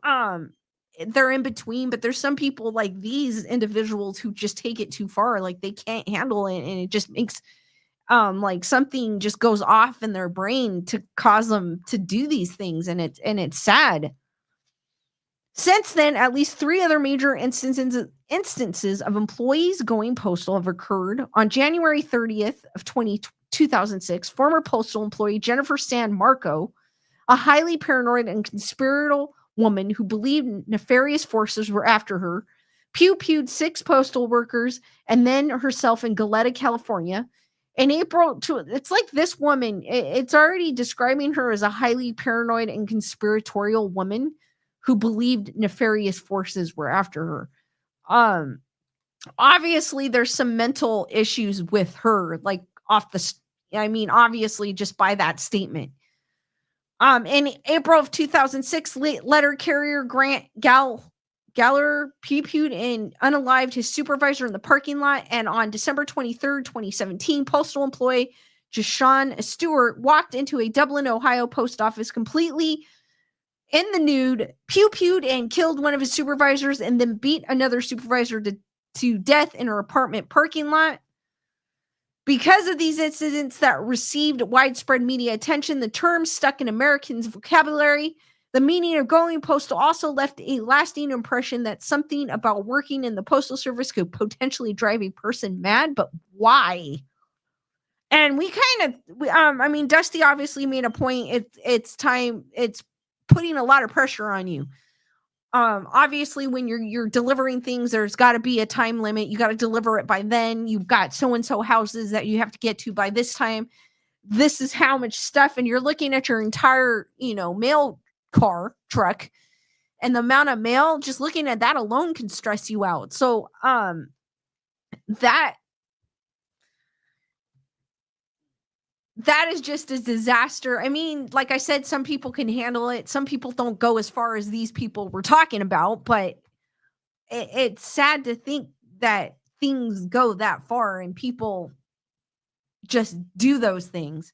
they're in between, but there's some people like these individuals who just take it too far. Like they can't handle it. And it just makes, like something just goes off in their brain to cause them to do these things. And it's sad. Since then, at least 3 other major instances of employees going postal have occurred. On January 30th of 2006, former postal employee Jennifer San Marco, a highly paranoid and conspiratorial woman who believed nefarious forces were after her, pew-pewed 6 postal workers and then herself in Goleta, California. In April, it's like this woman, it's already describing her as a highly paranoid and conspiratorial woman who believed nefarious forces were after her. Obviously, there's some mental issues with her, like obviously, just by that statement. In April of 2006, letter carrier Grant Galler pew-pewed and unalived his supervisor in the parking lot. And on December 23rd, 2017, postal employee Jashawn Stewart walked into a Dublin, Ohio post office completely in the nude, pew-pewed and killed one of his supervisors and then beat another supervisor to death in her apartment parking lot. Because of these incidents that received widespread media attention, the term stuck in Americans' vocabulary. The meaning of going postal also left a lasting impression that something about working in the postal service could potentially drive a person mad, but why? And we kind of, Dusty obviously made a point. It's time. It's putting a lot of pressure on you. Obviously, when you're delivering things, there's got to be a time limit. You got to deliver it by then. You've got so and so houses that you have to get to by this time. This is how much stuff, and you're looking at your entire, mail truck, and the amount of mail. Just looking at that alone can stress you out. So, that is just a disaster. I mean, like I said, some people can handle it. Some people don't go as far as these people we're talking about, but it's sad to think that things go that far and people just do those things.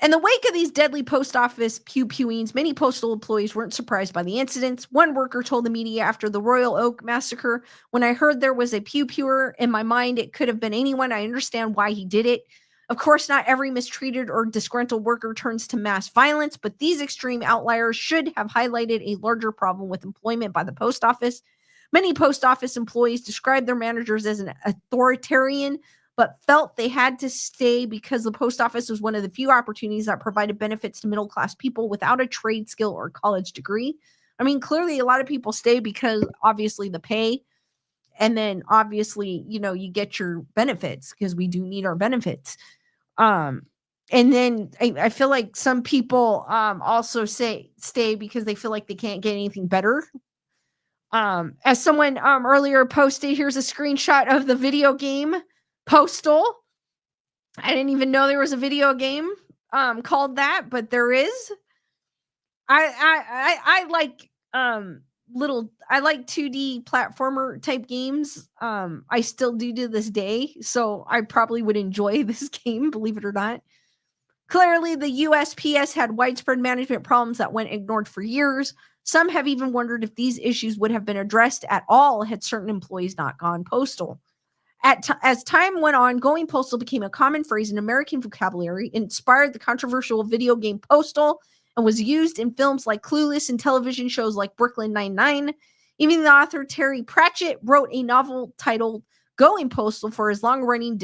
In the wake of these deadly post office pew-pewings, many postal employees weren't surprised by the incidents. One worker told the media after the Royal Oak massacre, when I heard there was a pew-pewer, in my mind, it could have been anyone. I understand why he did it. Of course, not every mistreated or disgruntled worker turns to mass violence, but these extreme outliers should have highlighted a larger problem with employment by the post office. Many post office employees described their managers as an authoritarian, but felt they had to stay because the post office was one of the few opportunities that provided benefits to middle-class people without a trade skill or college degree. I mean, clearly a lot of people stay because obviously the pay, and then obviously, you get your benefits because we do need our benefits. And then I feel like some people also stay because they feel like they can't get anything better. As someone earlier posted, here's a screenshot of the video game Postal. I didn't even know there was a video game called that, but there is. I like I like 2D platformer type games. I still do to this day, so I probably would enjoy this game, believe it or not. Clearly, the USPS had widespread management problems that went ignored for years. Some have even wondered if these issues would have been addressed at all had certain employees not gone postal. As time went on, going postal became a common phrase in American vocabulary, inspired the controversial video game Postal, and was used in films like Clueless and television shows like Brooklyn Nine-Nine. Even the author Terry Pratchett wrote a novel titled Going Postal for his long-running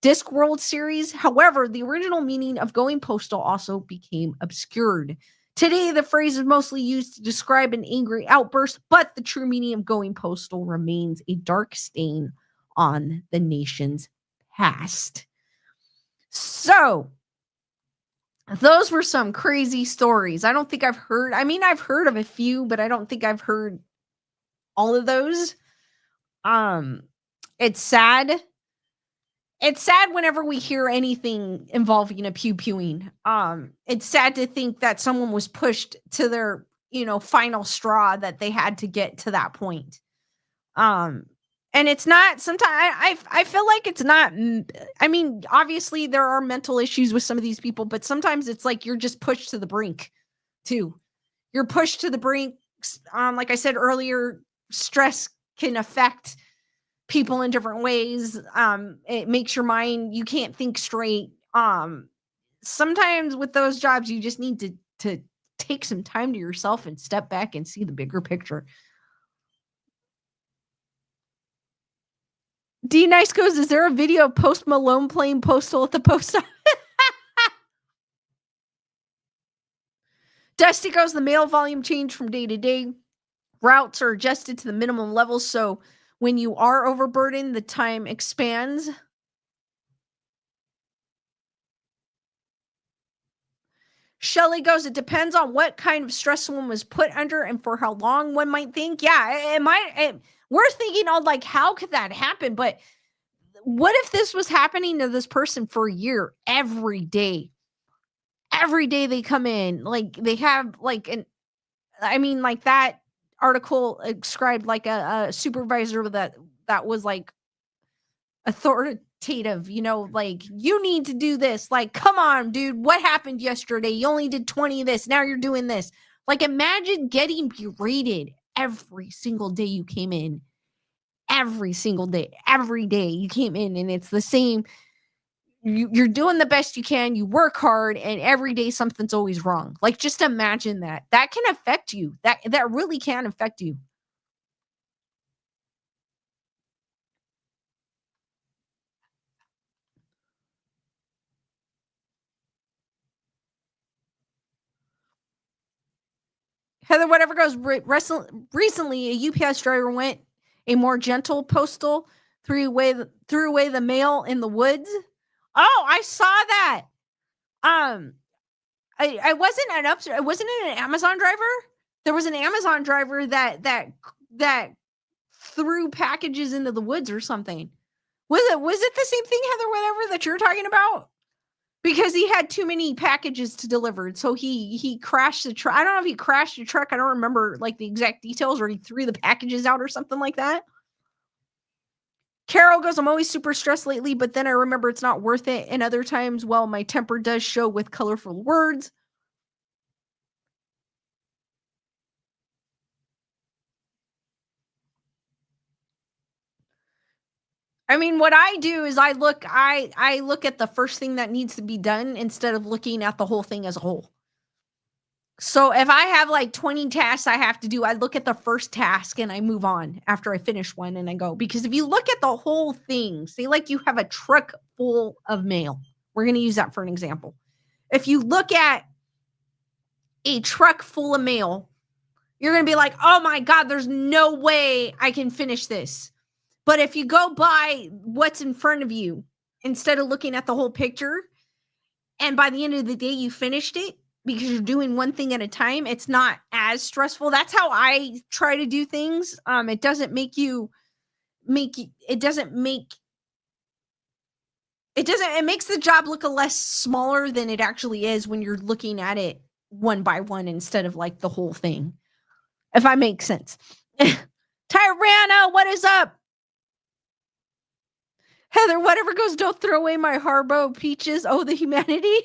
Discworld series. However, the original meaning of going postal also became obscured. Today, the phrase is mostly used to describe an angry outburst, but the true meaning of going postal remains a dark stain on the nation's past. So, those were some crazy stories. I don't think I've heard, I've heard of a few, but I don't think I've heard all of those. It's sad. It's sad whenever we hear anything involving a pew-pewing. It's sad to think that someone was pushed to their, final straw that they had to get to that point. And it's not, sometimes I feel like it's not, obviously there are mental issues with some of these people, but sometimes it's like you're just pushed to the brink too. You're pushed to the brink. Like I said earlier, stress can affect people in different ways. It makes your mind, you can't think straight. Sometimes with those jobs, you just need to take some time to yourself and step back and see the bigger picture. D Nice goes, is there a video of Post Malone playing Postal at the post office? Dusty goes, the mail volume changed from day to day. Routes are adjusted to the minimum levels, so when you are overburdened, the time expands. Shelly goes, it depends on what kind of stress one was put under and for how long one might think. Yeah, we're thinking on like, how could that happen? But what if this was happening to this person for a year, every day? Every day they come in, like they have like like that article described like a supervisor that was like authoritative, like, you need to do this. Like, come on, dude, what happened yesterday? You only did 20 of this. Now you're doing this. Like, imagine getting berated every single day you came in. Every single day. Every day you came in and it's the same. You're doing the best you can. You work hard and every day something's always wrong. Like, just imagine that. That can affect you. That really can affect you. Heather, whatever goes, recently a UPS driver went a more gentle postal, threw away the mail in the woods. Oh, I saw that. I wasn't it wasn't an Amazon driver. There was an Amazon driver that threw packages into the woods or something. Was it the same thing, Heather, whatever that you're talking about? Because he had too many packages to deliver. So he crashed the truck. I don't know if he crashed the truck. I don't remember like the exact details, or he threw the packages out or something like that. Carol goes, I'm always super stressed lately, but then I remember it's not worth it. And other times, well, my temper does show with colorful words. What I do is I look at the first thing that needs to be done instead of looking at the whole thing as a whole. So if I have like 20 tasks I have to do, I look at the first task and I move on after I finish one and I go. Because if you look at the whole thing, say like you have a truck full of mail. We're going to use that for an example. If you look at a truck full of mail, you're going to be like, oh my God, there's no way I can finish this. But if you go by what's in front of you, instead of looking at the whole picture, and by the end of the day, you finished it because you're doing one thing at a time. It's not as stressful. That's how I try to do things. It doesn't make you make you, it makes the job look a less smaller than it actually is when you're looking at it one by one instead of like the whole thing. If I make sense. Tyrana, what is up? Heather, whatever goes, don't throw away my Harbo peaches. Oh, the humanity.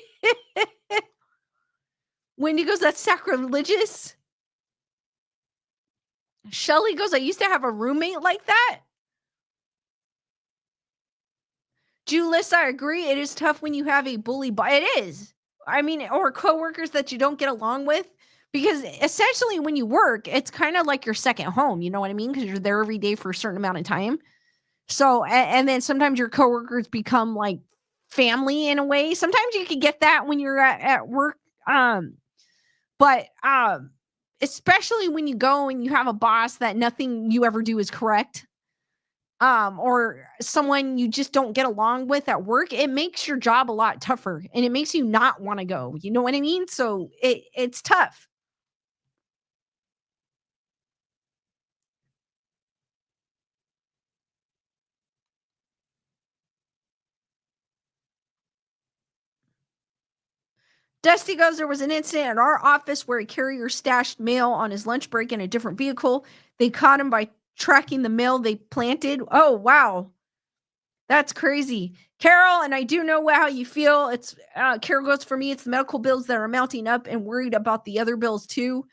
Wendy goes, that's sacrilegious. Shelly goes, I used to have a roommate like that. Julius, I agree. It is tough when you have a bully. It is. I mean, or coworkers that you don't get along with. Because essentially when you work, it's kind of like your second home. You know what I mean? Because you're there every day for a certain amount of time. So, and then sometimes your coworkers become like family in a way. Sometimes you can get that when you're at work. But especially when you go and you have a boss that nothing you ever do is correct. Or someone you just don't get along with at work, it makes your job a lot tougher and it makes you not want to go. You know what I mean? So it's tough. Dusty goes, there was an incident at our office where a carrier stashed mail on his lunch break in a different vehicle. They caught him by tracking the mail they planted. Oh, wow. That's crazy. Carol, and I do know how you feel. It's Carol goes, for me, it's the medical bills that are mounting up and worried about the other bills too.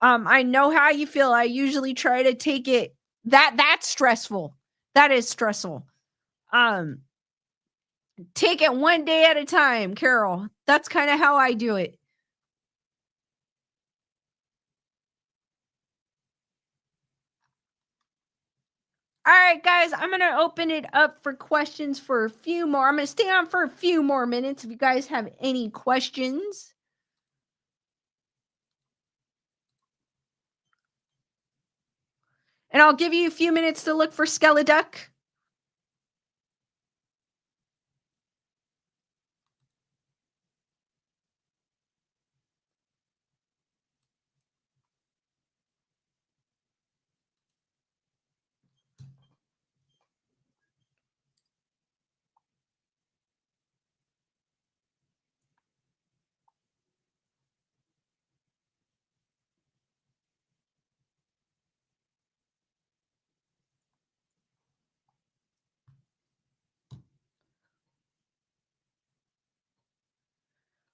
I know how you feel. I usually try to take it. That's stressful. That is stressful. Take it one day at a time, Carol. That's kind of how I do it. All right, guys, I'm going to open it up for questions for a few more. I'm going to stay on for a few more minutes if you guys have any questions. And I'll give you a few minutes to look for Skeleduck.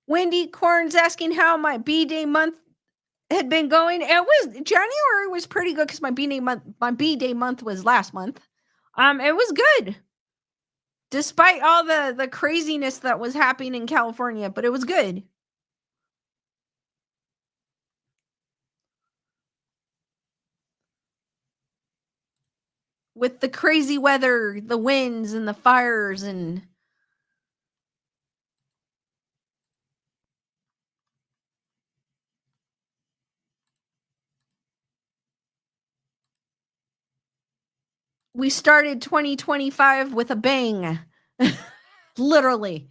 Wendy Corn's asking how my B-Day month had been going. January was pretty good because my B-Day month was last month. It was good. Despite all the craziness that was happening in California, but it was good. With the crazy weather, the winds and the fires and we started 2025 with a bang. Literally.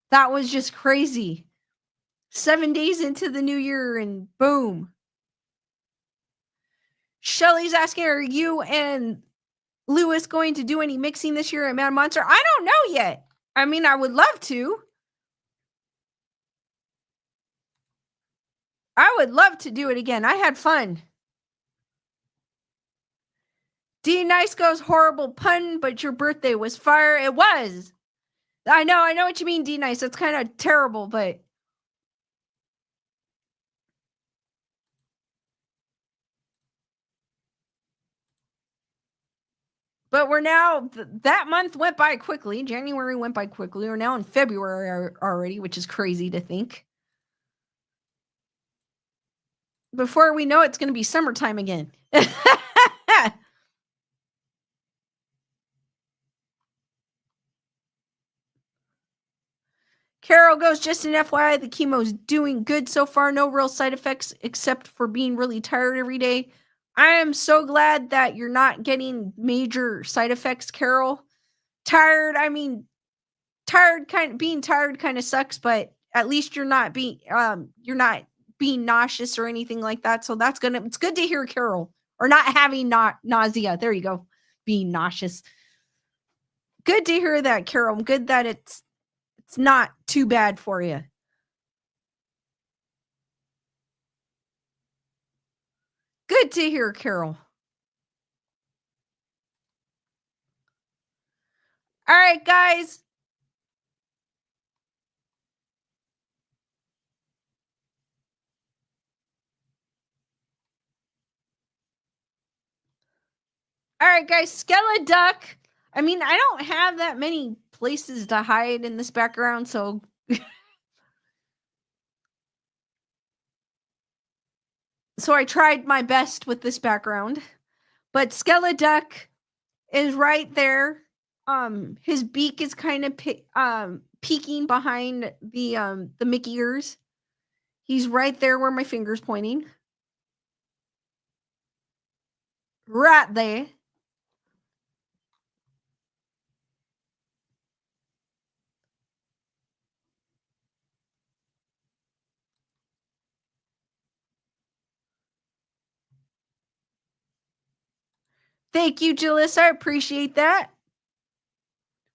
That was just crazy. 7 days into the new year and boom. Shelly's asking, are you and Lewis going to do any mixing this year at Mad Monster? I don't know yet. I mean, I would love to. I would love to do it again. I had fun. D Nice goes, horrible pun, but your birthday was fire. It was. I know what you mean, D Nice. It's kind of terrible, but we're now, that month went by quickly. January went by quickly. We're now in February already, which is crazy to think. Before we know it, it's going to be summertime again. Carol goes, just an FYI, the chemo's doing good so far. No real side effects except for being really tired every day. I am so glad that you're not getting major side effects, Carol. Tired being tired kind of sucks, but at least you're not being nauseous or anything like that. So it's good to hear, Carol, or not having nausea. There you go. Being nauseous. Good to hear that, Carol. Good that it's not too bad for you. Good to hear, Carol. All right, guys. All right, guys. Skeleduck. I mean, I don't have that many places to hide in this background, so so I tried my best with this background. But Skeleduck is right there. His beak is kind of peeking behind the Mickey ears. He's right there where my finger's pointing. Right there. Thank you, Gillis. I appreciate that.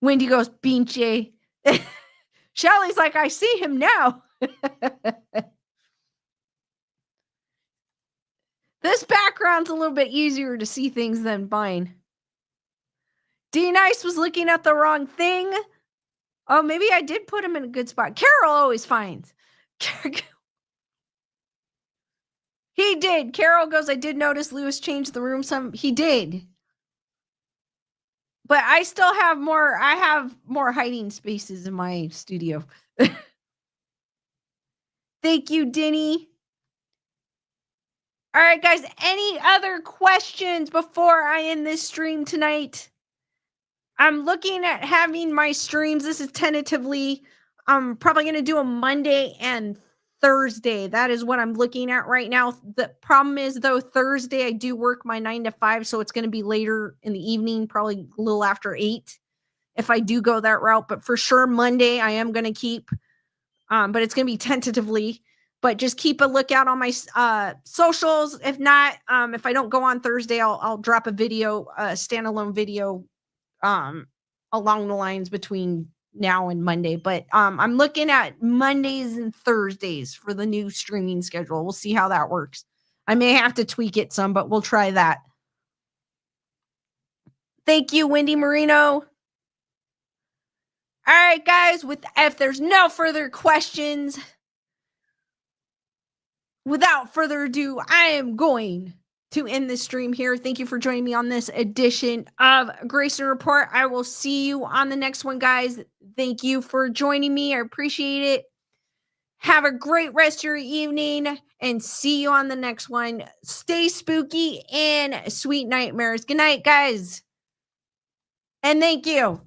Wendy goes, Beanchy. Shelly's like, I see him now. This background's a little bit easier to see things than mine. D-Nice was looking at the wrong thing. Oh, maybe I did put him in a good spot. Carol always finds. He did. Carol goes, I did notice Lewis changed the room some. He did. But I still have more. I have more hiding spaces in my studio. Thank you, Denny. All right, guys. Any other questions before I end this stream tonight? I'm looking at having my streams. This is tentatively. I'm probably going to do a Monday and Thursday. That is what I'm looking at right now. The problem is, though, Thursday I do work my 9 to 5, so it's going to be later in the evening, probably a little after 8 if I do go that route. But for sure, Monday I am going to keep, but it's going to be tentatively. But just keep a lookout on my socials. If not, if I don't go on Thursday, I'll drop a video, a standalone video along the lines between now and Monday. But I'm looking at Mondays and Thursdays for the new streaming schedule. We'll see how that works. I may have to tweak it some, but we'll try that. Thank you, Wendy Marino. All right, guys, if there's no further questions, without further ado, I am going to end this stream here. Thank you for joining me on this edition of Grayson Report. I will see you on the next one, guys. Thank you for joining me. I appreciate it. Have a great rest of your evening and see you on the next one. Stay spooky and sweet nightmares. Good night, guys. And thank you.